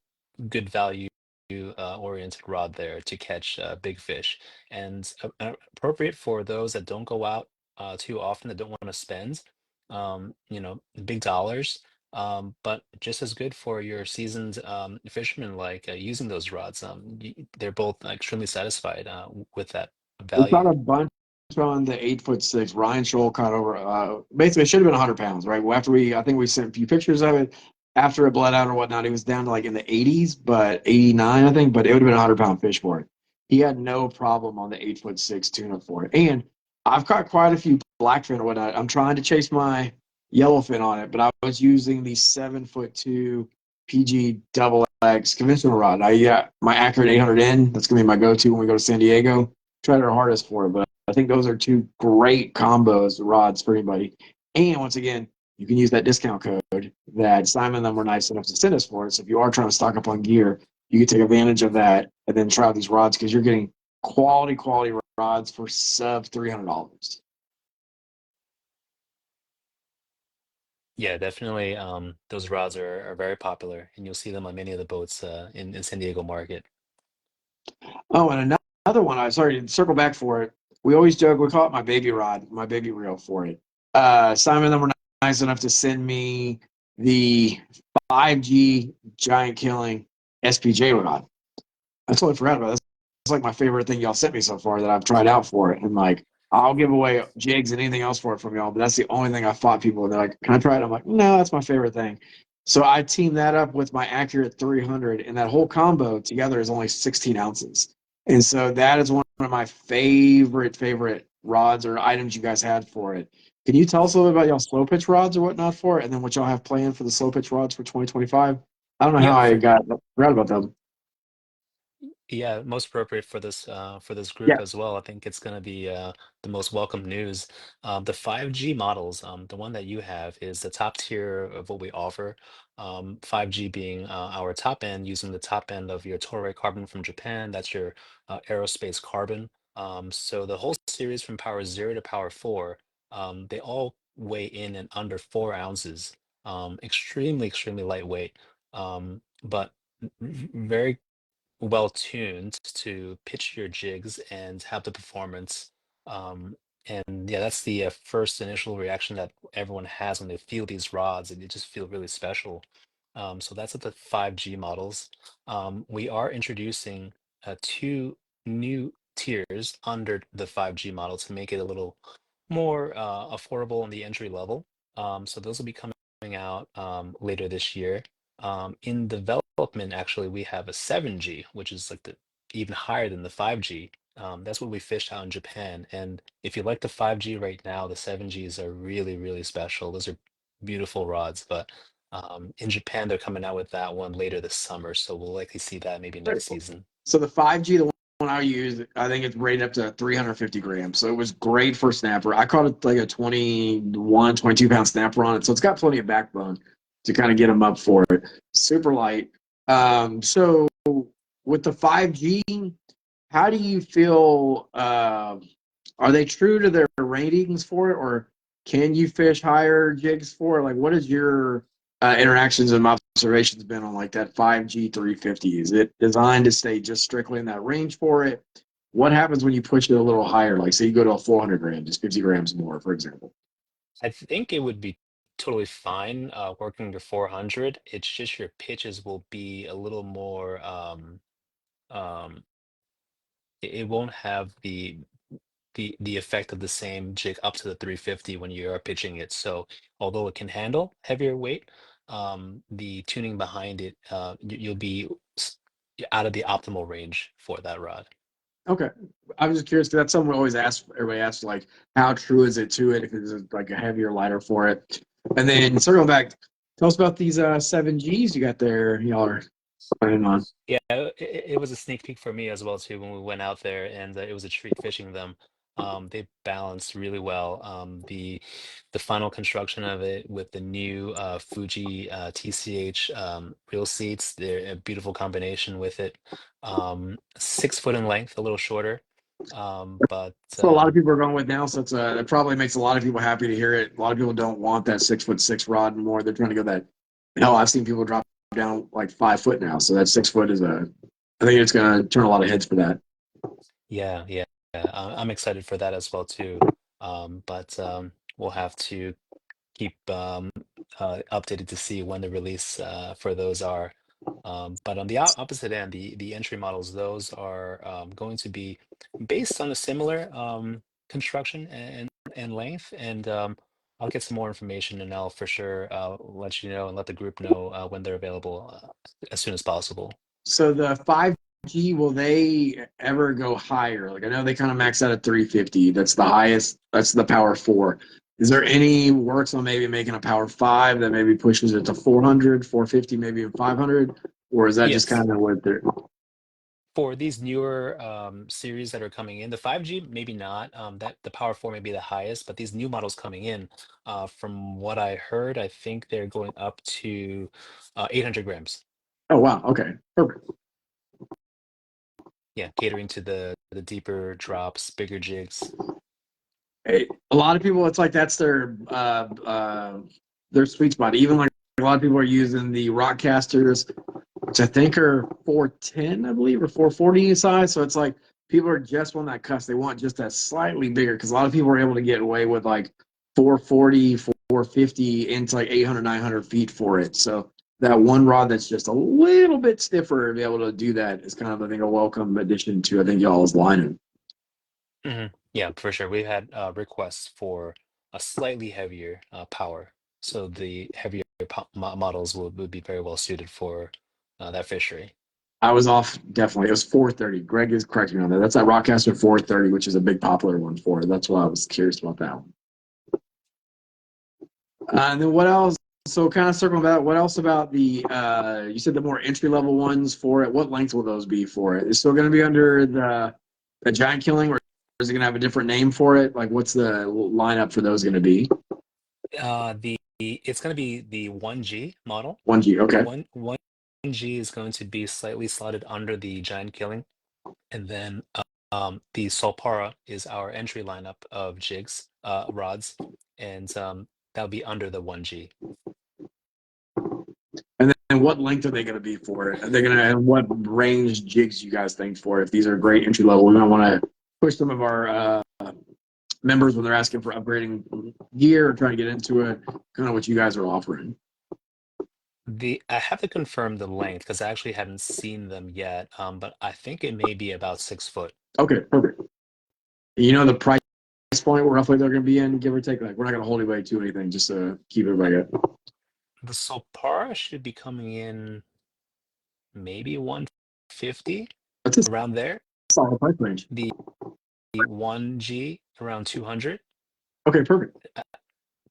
good value oriented rod there to catch big fish, and appropriate for those that don't go out too often, that don't want to spend big dollars. But just as good for your seasoned fishermen, like using those rods. They're both extremely satisfied with that We caught value. a bunch on the 8'6". Ryan Scholl caught over. Basically, it should have been 100 pounds, right? Well, I think we sent a few pictures of it after it bled out or whatnot. He was down to like in the 80s, but 89, I think. But it would have been a 100 pound fish for it. He had no problem on the 8'6" tuna for it. And I've caught quite a few blackfin or whatnot. I'm trying to chase my yellowfin on it, but I was using the 7'2" PG double X conventional rod. My accurate 800N. That's gonna be my go-to when we go to San Diego. Tried our hardest for it, but I think those are two great combos rods for anybody. And once again, you can use that discount code that Simon and them were nice enough to send us for. So if you are trying to stock up on gear, you can take advantage of that and then try out these rods because you're getting quality rods for sub $300. Yeah, definitely. Those rods are very popular, and you'll see them on many of the boats in San Diego market. Oh, and another one, I sorry to circle back for it. We always joke, we call it my baby rod, my baby reel for it. Simon and them were nice enough to send me the 5G giant killing SPJ rod. I totally forgot about this. It's like my favorite thing y'all sent me so far that I've tried out for it. And like, I'll give away jigs and anything else for it from y'all, but that's the only thing I fought people. They're like, "Can I try it?" I'm like, "No, that's my favorite thing." So I teamed that up with my Accurate 300, and that whole combo together is only 16 ounces. And so that is one of my favorite rods or items you guys had for it. Can you tell us a little bit about y'all slow pitch rods or whatnot for it, and then what y'all have planned for the slow pitch rods for 2025? I don't know how Yeah, I for forgot about them. Yeah, most appropriate for this Yeah. group as well. I think it's going to be the most welcome news. The 5G models, the one that you have is the top tier of what we offer. 5G being our top end, using the top end of your Toray carbon from Japan. That's your aerospace carbon. So the whole series from power 0 to power 4, they all weigh in and under 4 ounces. Extremely lightweight, but very well tuned to pitch your jigs and have the performance. Um, and yeah, that's the first initial reaction that everyone has when they feel these rods, and they just feel really special. So that's at the 5G models. We are introducing two new tiers under the 5G model to make it a little more affordable on the entry level. So those will be coming out later this year. In development, actually, we have a 7G, which is like the even higher than the 5G. That's what we fished out in Japan. And if you like the 5G right now, the 7Gs are really special. Those are beautiful rods. But in Japan, they're coming out with that one later this summer. So we'll likely see that maybe Very next cool. season. So the 5G, the one I use, I think it's rated up to 350 grams. So it was great for snapper. I caught it like a 21, 22 pound snapper on it. So it's got plenty of backbone to kind of get them up for it. Super light. So with the 5G, how do you feel? Are they true to their ratings for it, or can you fish higher jigs for it? Like, what is your interactions and observations been on like that 5G 350? Is it designed to stay just strictly in that range for it? What happens when you push it a little higher? Like, say you go to a 400 gram, just 50 grams more, for example. I think it would be totally fine working to 400. It's just your pitches will be a little more, um, it won't have the the effect of the same jig up to the 350 when you are pitching it. So although it can handle heavier weight, the tuning behind it, you'll be out of the optimal range for that rod. Okay. I was just curious because that's something we always ask. Everybody asks, like, how true is it to it if it's like a heavier lighter for it? And then circling back, tell us about these 7Gs you got there. Y'all are planning on. Yeah, it was a sneak peek for me as well too when we went out there, and it was a treat fishing them. They balanced really well. The final construction of it with the new Fuji TCH reel seats, they're a beautiful combination with it. 6 foot in length, a little shorter, but So a lot of people are going with now, so that probably makes a lot of people happy to hear it. A lot of people don't want that 6'6" rod anymore. They're trying to go that. Hell, I've seen people drop down like 5 foot now. So that 6 foot is a. I think it's going to turn a lot of heads for that. yeah, yeah, yeah. I'm excited for that as well too. But we'll have to keep updated to see when the release for those are. But on the opposite end, the entry models, those are going to be based on a similar construction and length. And I'll get some more information, and I'll for sure let you know and let the group know when they're available as soon as possible. So the 5G, will they ever go higher? Like I know they kind of max out at 350. That's the highest. That's the power four. Is there any works on maybe making a power five that maybe pushes it to 400, 450, maybe even 500? Or is that just Yes. kind of what they're. For these newer series that are coming in, the 5G maybe not. That the Power 4 may be the highest, but these new models coming in, from what I heard, I think they're going up to 800 grams. Oh, wow. Okay. Perfect. Yeah, catering to the deeper drops, bigger jigs. Hey, a lot of people, it's like that's their sweet spot. Even like a lot of people are using the Rockcasters, which I think are 410, I believe, or 440 in size. So it's like people are just on that cusp. They want just that slightly bigger because a lot of people are able to get away with like 440, 450 into like 800, 900 feet for it. So that one rod that's just a little bit stiffer to be able to do that is kind of, I think, a welcome addition to, I think, y'all's lining. Yeah, for sure. We've had requests for a slightly heavier power, so the heavier models would be very well suited for that fishery. I was off definitely. It was 430. Greg is correcting me on that. That's that Rockcaster 430, which is a big popular one for it. That's why I was curious about that one. And then what else? So kind of circling back, what else about the you said the more entry level ones for it? What length will those be for it? Is it still going to be under the giant killing, or is it going to have a different name for it? Like what's the lineup for those going to be? It's going to be the 1G model. 1G, okay. One G is going to be slightly slotted under the giant killing, and then the Solpara is our entry lineup of jigs, rods, and that'll be under the 1G. And then what length are they going to be for it? Are they going to, and what range jigs you guys think for it? If these are great entry level, we might want to push some of our members when they're asking for upgrading gear or trying to get into it, kind of what you guys are offering. I have to confirm the length because I actually haven't seen them yet, but I think it may be about 6 foot. Okay, perfect. You know the price point where roughly they're going to be in, give or take. Like we're not going to hold anybody to anything, just to keep everybody up. The Solpara should be coming in maybe 150 That's a around there. solid price range. The 1G around 200, Okay, perfect.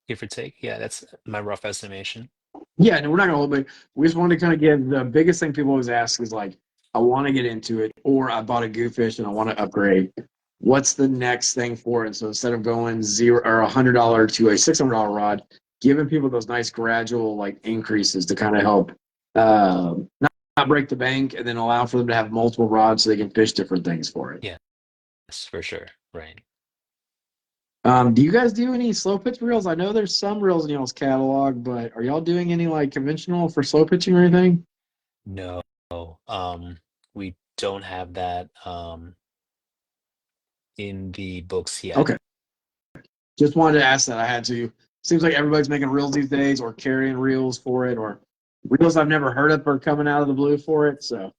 give or take. Yeah, that's my rough estimation. Yeah, no, we're not going to hold anybody. We just wanted to kind of give the biggest thing people always ask is like, I want to get into it, or I bought a gooffish and I want to upgrade. What's the next thing for it? So instead of going zero or $100 to a $600 rod, giving people those nice gradual like increases to kind of help not break the bank, and then allow for them to have multiple rods so they can fish different things for it. Yes, for sure. Right. Do you guys do any slow pitch reels? I know there's some reels in y'all's catalog, but are y'all doing any like conventional for slow pitching or anything? No, we don't have that in the books yet. Okay. Just wanted to ask that. I had to. Seems like everybody's making reels these days or carrying reels for it or reels I've never heard of are coming out of the blue for it. So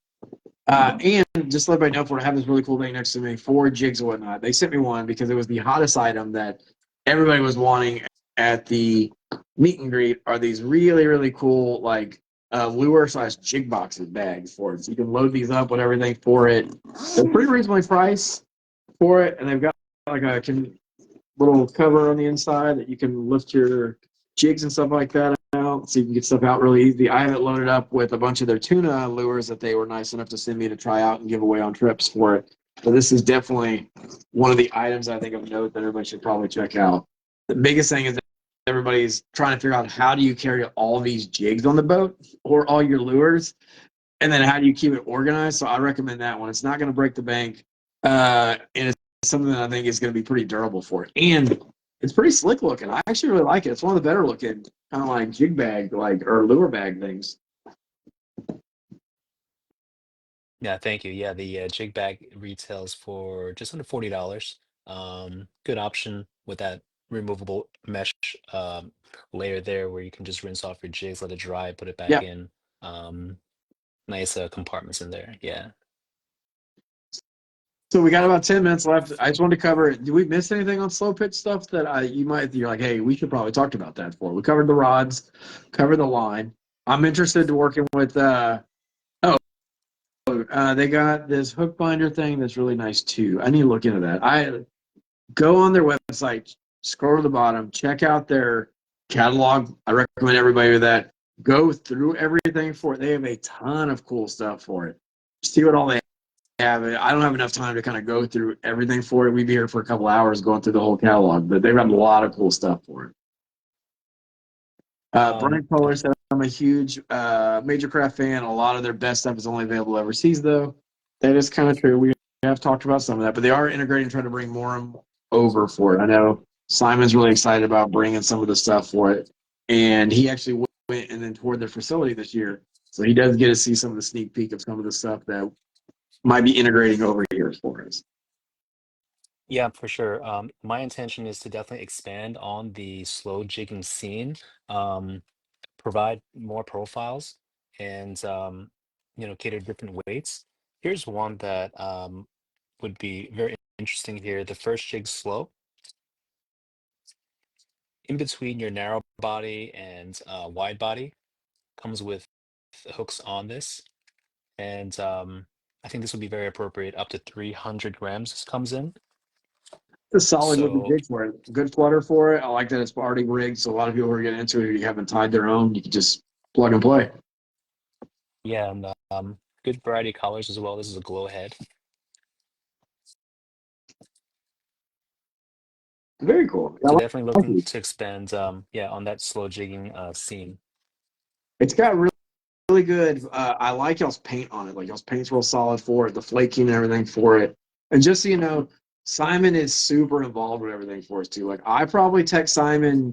And just to let everybody know, for I have this really cool thing next to me for jigs and whatnot. They sent me one because it was the hottest item that everybody was wanting at the meet and greet. Are these really really cool like lure slash jig boxes bags for it? So you can load these up with everything for it. They're pretty reasonably priced for it, and they've got like a little cover on the inside that you can lift your jigs and stuff like that out, so you can get stuff out really easy. I have it loaded up with a bunch of their tuna lures that they were nice enough to send me to try out and give away on trips for it. So this is definitely one of the items I think of note that everybody should probably check out. The biggest thing is that everybody's trying to figure out how do you carry all these jigs on the boat or all your lures, and then how do you keep it organized. So I recommend that one. It's not going to break the bank, and it's something that I think is going to be pretty durable for it. And it's pretty slick looking. I actually really like it. It's one of the better looking kind of like jig bag like or lure bag things. Yeah, thank you. Yeah, the jig bag retails for just under $40. Good option with that removable mesh layer there where you can just rinse off your jigs, let it dry, put it back Yeah. in. Um, Nice compartments in there. Yeah. So we got about 10 minutes left. I just wanted to cover. Do we miss anything on slow pitch stuff that you're like, hey, we should probably talk about that for? We covered the rods, covered the line. I'm interested to working with. They got this hook binder thing that's really nice too. I need to look into that. I go on their website, scroll to the bottom, check out their catalog. I recommend everybody do that. Go through everything for it. They have a ton of cool stuff for it. See what all they have. I don't have enough time to kind of go through everything for it. We'd be here for a couple hours going through the whole catalog, but they've got a lot of cool stuff for it. Um, Brian Kohler said, I'm a huge Major Craft fan. A lot of their best stuff is only available overseas, though. That is kind of true. We have talked about some of that, but they are integrating, trying to bring more over for it. I know Simon's really excited about bringing some of the stuff for it, and he actually went and then toured their facility this year, so he does get to see some of the sneak peek of some of the stuff that might be integrating over here for us. yeah, for sure. My intention is to definitely expand on the slow jigging scene, um, provide more profiles, and cater to different weights. Here's one that would be very interesting here. The first jig slow in between your narrow body and wide body comes with hooks on this, and I think this would be very appropriate. Up to 300 grams this comes in. A solid looking So jig for it. Good flutter for it. I like that it's already rigged, so a lot of people who are getting into it, you haven't tied their own, you can just plug and play. yeah, and good variety of colors as well. This is a glow head. Very cool. I So like definitely looking it. to expand, yeah, on that slow jigging scene. It's got really good. I like y'all's paint on it. Like y'all's paint's real solid for it, the flaking and everything for it. And just so you know, Simon is super involved with everything for us too. Like I probably text Simon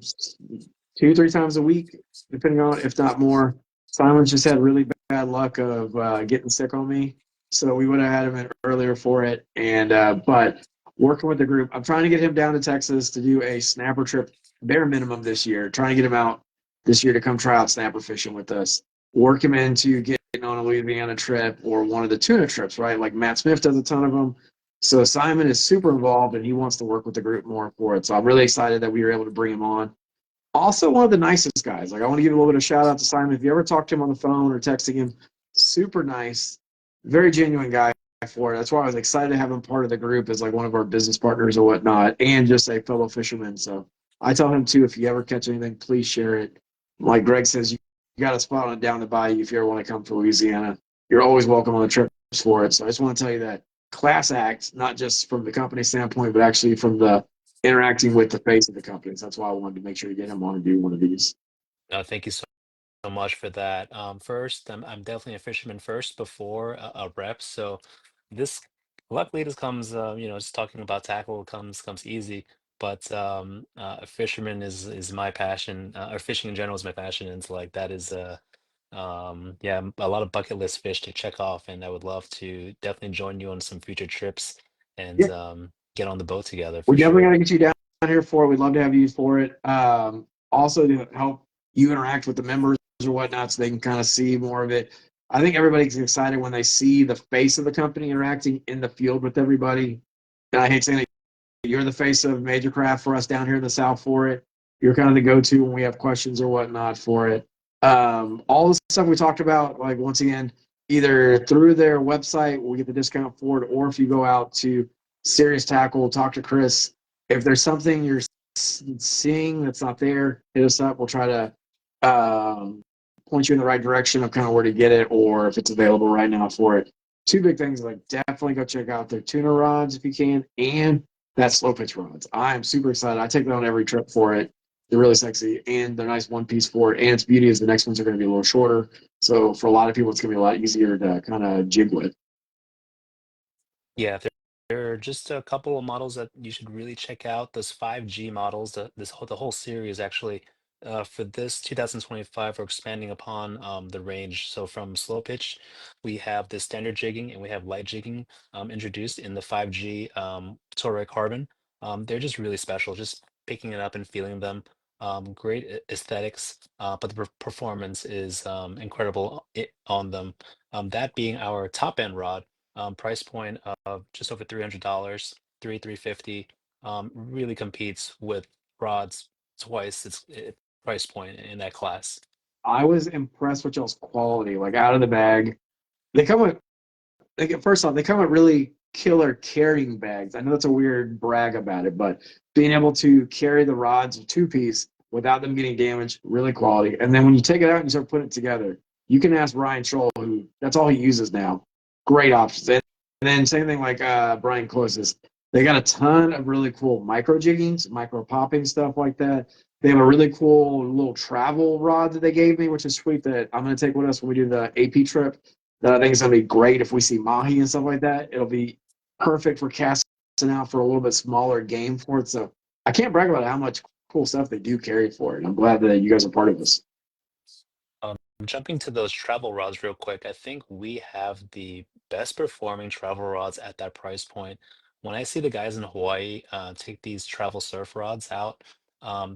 2, 3 times a week, depending on if not more. Simon's just had really bad luck of getting sick on me, so we would have had him in earlier for it. And but working with the group, I'm trying to get him down to Texas to do a snapper trip, bare minimum this year. Trying to get him out this year to come try out snapper fishing with us. Work him into getting on a Louisiana trip or one of the tuna trips, right? Like Matt Smith does a ton of them. So Simon is super involved and he wants to work with the group more for it. So I'm really excited that we were able to bring him on. Also, one of the nicest guys. Like I want to give a little bit of shout out to Simon. If you ever talk to him on the phone or texting him, super nice, very genuine guy for it. That's why I was excited to have him part of the group as like one of our business partners or whatnot, and just a fellow fisherman. So I tell him too, if you ever catch anything, please share it. Like Greg says, you got a spot on down the bayou if you ever want to come to Louisiana. You're always welcome on the trips for it. So I just want to tell you that class act, not just from the company standpoint, but actually from the interacting with the face of the company. So that's why I wanted to make sure to get him on and do one of these. Thank you so much for that. First, I'm definitely a fisherman first before a rep. So this, luckily, this comes, just talking about tackle comes easy. But a fisherman is my passion, or fishing in general is my passion, and so like that is yeah, a lot of bucket list fish to check off, and I would love to definitely join you on some future trips and Yeah, get on the boat together we're for definitely sure. going to get you down here for it. We'd love to have you for it. Also, to help you interact with the members or whatnot so they can kind of see more of it. I think everybody's excited when they see the face of the company interacting in the field with everybody. And I hate saying it, you're the face of Major Craft for us down here in the South for it. You're kind of the go-to when we have questions or whatnot for it. All the stuff we talked about, like once again, either through their website, we'll get the discount for it, or if you go out to Serious Tackle, talk to Chris. If there's something you're seeing that's not there, hit us up. We'll try to point you in the right direction of kind of where to get it, or if it's available right now for it. Two big things, like definitely go check out their tuna rods if you can, and that slow pitch rods. I am super excited. I take that on every trip for it. They're really sexy and they're nice one piece for it. And its beauty is the next ones are going to be a little shorter. So for a lot of people, it's going to be a lot easier to kind of jig with. Yeah, there are just a couple of models that you should really check out. Those 5G models, the whole series actually. For this 2025, we're expanding upon the range. So from slow pitch, we have the standard jigging and we have light jigging introduced in the 5G Toray Carbon. They're just really special. Just picking it up and feeling them. Great aesthetics, but the performance is incredible on them. That being our top end rod price point of just over $300, 350, really competes with rods twice its price point in that class. I was impressed with y'all's quality, like out of the bag. They come with first off, they come with really killer carrying bags. I know that's a weird brag about it, but being able to carry the rods two piece without them getting damaged, really quality. And then when you take it out and you start putting it together, you can ask Ryan Scholl, who that's all he uses now. Great options. And then same thing like Brian Closes. They got a ton of really cool micro jiggings, micro popping stuff like that. They have a really cool little travel rod that they gave me, which is sweet that I'm going to take with us when we do the AP trip that I think is going to be great if we see mahi and stuff like that. It'll be perfect for casting out for a little bit smaller game for it. So I can't brag about how much cool stuff they do carry for it. And I'm glad that you guys are part of this. Jumping to those travel rods real quick, I think we have the best performing travel rods at that price point. When I see the guys in Hawaii take these travel surf rods out,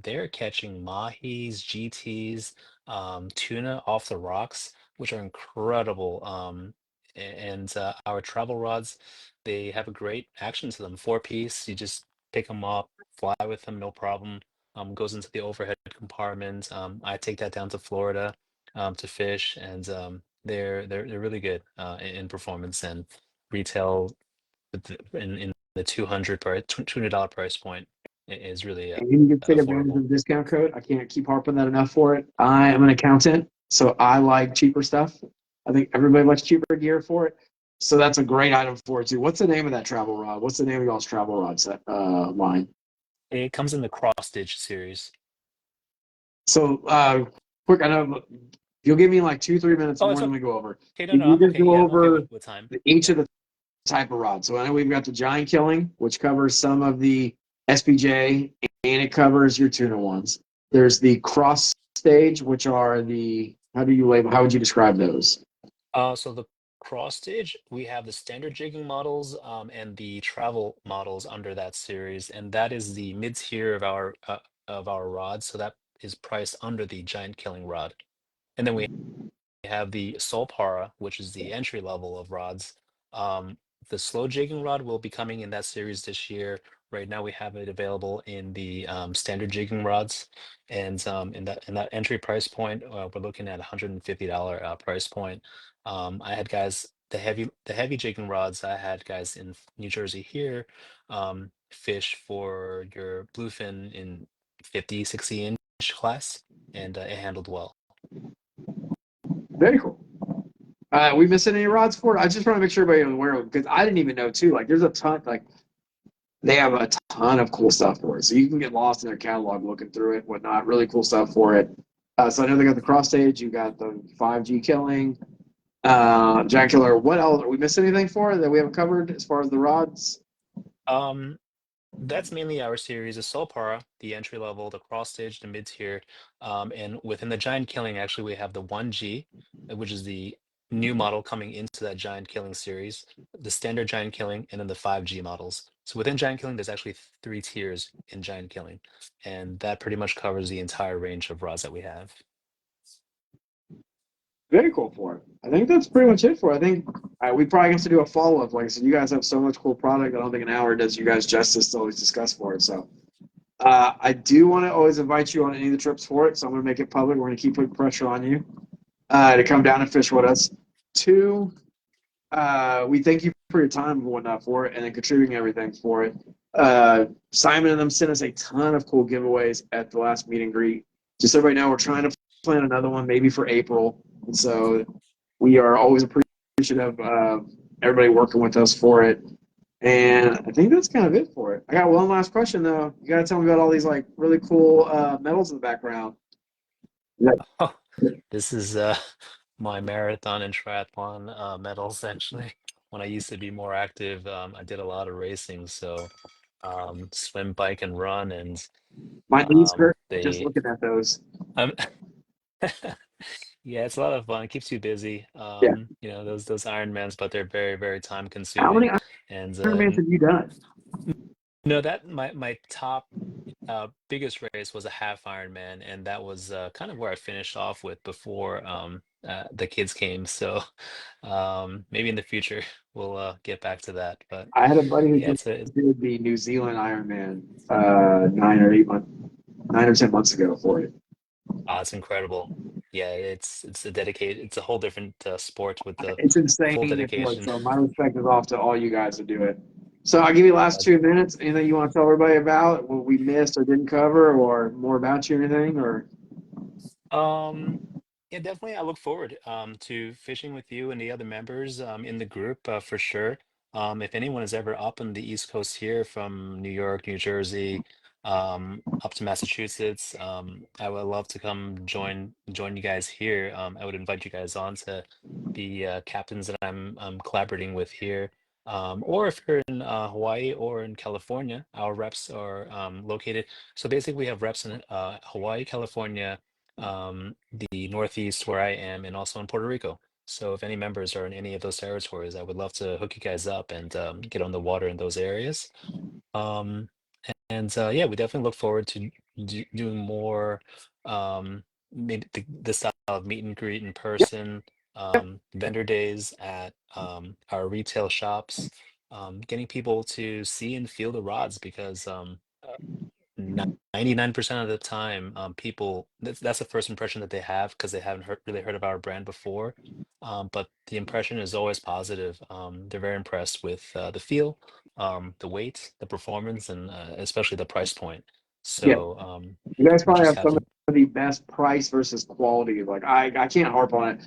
they're catching mahis, GTs, tuna off the rocks, which are incredible. And our travel rods, they have a great action to them. Four piece, you just pick them up, fly with them, no problem. Goes into the overhead compartment. I take that down to Florida to fish, and they're really good in performance and retail in the 200 price point is really And you can take advantage affordable. of the discount code. I can't keep harping that enough for it. I am an accountant, so I like cheaper stuff. I think everybody likes cheaper gear for it. So that's a great item for it too. What's the name of that travel rod? What's the name of y'all's travel rod set line? It comes in the cross stitch series. So quick, I know you'll give me like 2-3 minutes Oh, more it's than we go over. okay. No, Can no, you I'm just okay. go Yeah, I'm okay over with time. each Yeah. of the type of rods? So I know we've got the giant killing, which covers some of the SPJ, and it covers your tuna ones. There's the cross stage, which are the how do you label? How would you describe those? So the cross stitch, we have the standard jigging models and the travel models under that series, and that is the mid tier of our rods. So that is priced under the giant killing rod. And then we have the Solpara, which is the entry level of rods. Um, the slow jigging rod will be coming in that series this year. Right now, we have it available in the standard jigging rods, and in that entry price point, we're looking at $150 price point. I had guys the heavy jigging rods. I had guys in New Jersey here fish for your bluefin in 50, 60 inch class, and it handled well. Very cool. We missing any rods for it? I just want to make sure everybody was aware of it because I didn't even know too. Like, there's a ton. Like, they have a ton of cool stuff for it. So you can get lost in their catalog looking through it, whatnot. Really cool stuff for it. So I know they got the cross stage. You got the 5G killing, giant killer. What else? Are we missing anything for it that we haven't covered as far as the rods? Um, That's mainly our series, the Solpara, the entry level, the cross stage, the mid tier. And within the giant killing, actually, we have the 1G, which is the new model coming into that giant killing series, the standard giant killing, and then the 5G models. So within giant killing, there's actually three tiers in giant killing. And that pretty much covers the entire range of rods that we have. Very cool for it. I think that's pretty much it for it. I think we probably have to do a follow up. Like I said, you guys have so much cool product. I don't think an hour does you guys justice to always discuss for it. So I do want to always invite you on any of the trips for it. So I'm going to make it public. We're going to keep putting pressure on you to come down and fish with us. Two, we thank you for your time and whatnot for it and then contributing everything for it. Simon and them sent us a ton of cool giveaways at the last meet and greet. Just so right now, we're trying to plan another one maybe for April. And so we are always appreciative of everybody working with us for it. And I think that's kind of it for it. I got one last question though. You got to tell me about all these like really cool medals in the background. Yeah. Oh, this is my marathon and triathlon medals actually. When I used to be more active, I did a lot of racing, so swim, bike, and run, and My knees hurt just they looking at those. um, yeah, it's a lot of fun. It keeps you busy. Yeah. Those Ironmans, but they're very, very time How many consuming. And Ironmans have you done? that my top biggest race was a half Ironman, and that was kind of where I finished off with before the kids came. So maybe in the future we'll get back to that. But I had a buddy who yeah, just did the New Zealand Ironman 9 or 10 months ago for it. it's incredible. Yeah, it's a whole different sport with the It's full insane for it. dedication. So my respect is off to all you guys who do it. So I'll give you the last 2 minutes. Anything you want to tell everybody about what we missed or didn't cover, or more about you, or anything, or Um, yeah, definitely. I look forward to fishing with you and the other members in the group for sure. If anyone is ever up on the East Coast here from New York, New Jersey, up to Massachusetts, I would love to come join you guys here. I would invite you guys on to be captains that I'm collaborating with here. Or if you're in Hawaii or in California, our reps are located. So basically, we have reps in Hawaii, California, the Northeast where I am, and also in Puerto Rico. So if any members are in any of those territories, I would love to hook you guys up and get on the water in those areas. Um, and yeah, we definitely look forward to doing more, maybe the style of meet and greet in person, vendor days at our retail shops, getting people to see and feel the rods because 99% of the time, people that's the first impression that they have because they haven't really heard of our brand before. But the impression is always positive. They're very impressed with the feel, the weight, the performance, and especially the price point. yeah, So you guys we probably just have have some to. of the best price versus quality. Like I can't harp on it.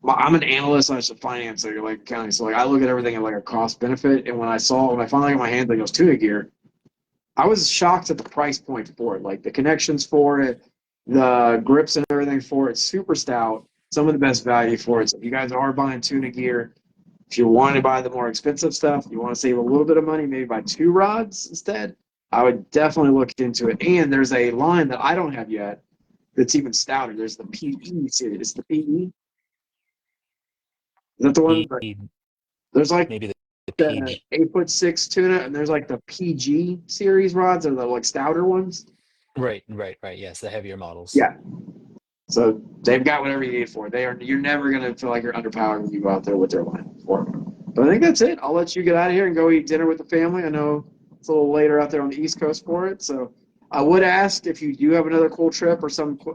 I'm an analyst and I should finance like accounting. So like I look at everything at like a cost benefit. And when I finally got my hands on those tuna gear, I was shocked at the price point for it. Like the connections for it, the grips and everything for it, super stout. Some of the best value for it. So if you guys are buying tuna gear, if you want to buy the more expensive stuff, you want to save a little bit of money, maybe buy two rods instead. I would definitely look into it. And there's a line that I don't have yet that's even stouter. There's the PE series. It's the PE. Is that the one? There's like Maybe the the PG. 8'6" tuna, and there's like the PG series rods, or the like stouter ones. Right, right, right. Yes, the heavier models. Yeah. So they've got whatever you need for it. You're never gonna feel like you're underpowered when you go out there with their line for it. But I think that's it. I'll let you get out of here and go eat dinner with the family. I know it's a little later out there on the East Coast for it. So I would ask if you do have another cool trip or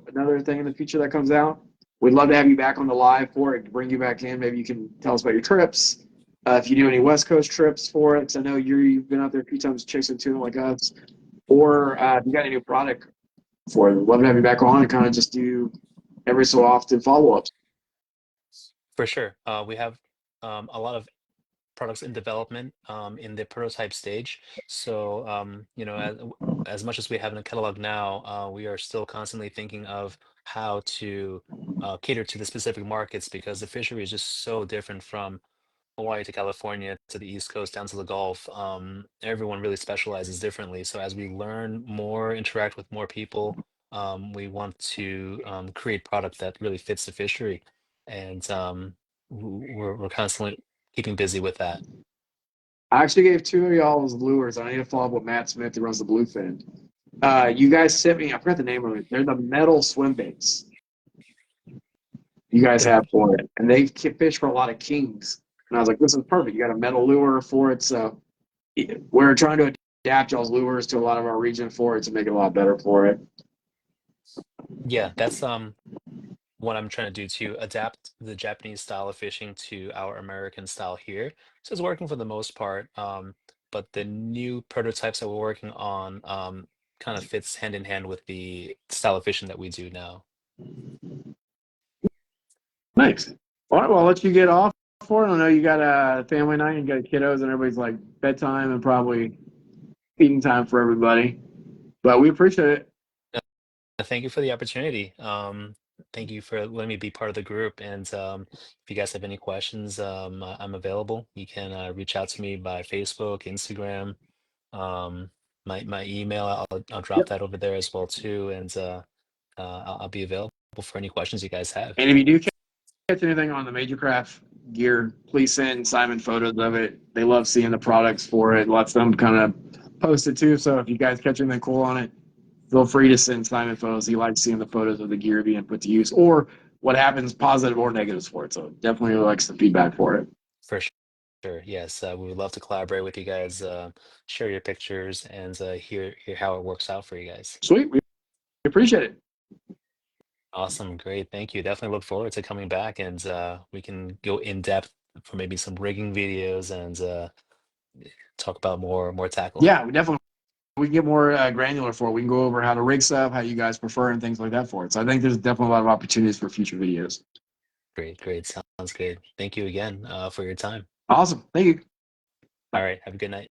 another thing in the future that comes out. We'd love to have you back on the live for it, bring you back in. Maybe you can tell us about your trips. If you do any West Coast trips for it, because I know you've been out there a few times chasing tuna like us. Or if you got any new product for it, we'd love to have you back on and kind of just do every so often follow-ups. For sure. We have a lot of products in development in the prototype stage. So, as much as we have in the catalog now, we are still constantly thinking of how to cater to the specific markets because the fishery is just so different from Hawaii to California to the East Coast down to the Gulf. Everyone really specializes differently. So as we learn more, interact with more people, we want to create product that really fits the fishery, and we're constantly keeping busy with that. I actually gave two of y'all's lures. I need to follow up with Matt Smith, who runs the Bluefin. You guys sent me, I forgot the name of it. They're the metal swim baits. you guys have for it. And they fish for a lot of kings. And I was like, this is perfect. You got a metal lure for it. So we're trying to adapt y'all's lures to a lot of our region for it to make it a lot better for it. Yeah, that's what I'm trying to do to adapt the Japanese style of fishing to our American style here. So it's working for the most part. But the new prototypes that we're working on kind of fits hand in hand with the style of fishing that we do now. Nice. All right, well, I'll let you get off for it. I know you got a family night, you got kiddos, and everybody's like bedtime and probably feeding time for everybody. But we appreciate it. Thank you for the opportunity. Thank you for letting me be part of the group. And if you guys have any questions, I'm available. You can reach out to me by Facebook, Instagram, my email. I'll drop Yep. that over there as well too. And I'll be available for any questions you guys have. And if you do catch anything on the Major Craft gear, please send Simon photos of it. They love seeing the products for it. Lets them kind of post it too. So if you guys catch anything cool on it, feel free to send Simon photos. He likes seeing the photos of the gear being put to use or what happens, positive or negatives for it. So definitely likes the feedback for it. For sure. Yes, we would love to collaborate with you guys, share your pictures, and hear how it works out for you guys. Sweet. We appreciate it. Awesome, great, thank you. Definitely look forward to coming back, and we can go in depth for maybe some rigging videos and talk about more tackle. Yeah, we definitely we can get more granular for it. We can go over how to rig stuff, how you guys prefer, and things like that for it. So I think there's definitely a lot of opportunities for future videos. Great, great, sounds good. Thank you again for your time. Awesome. Thank you. All Bye. right, have a good night.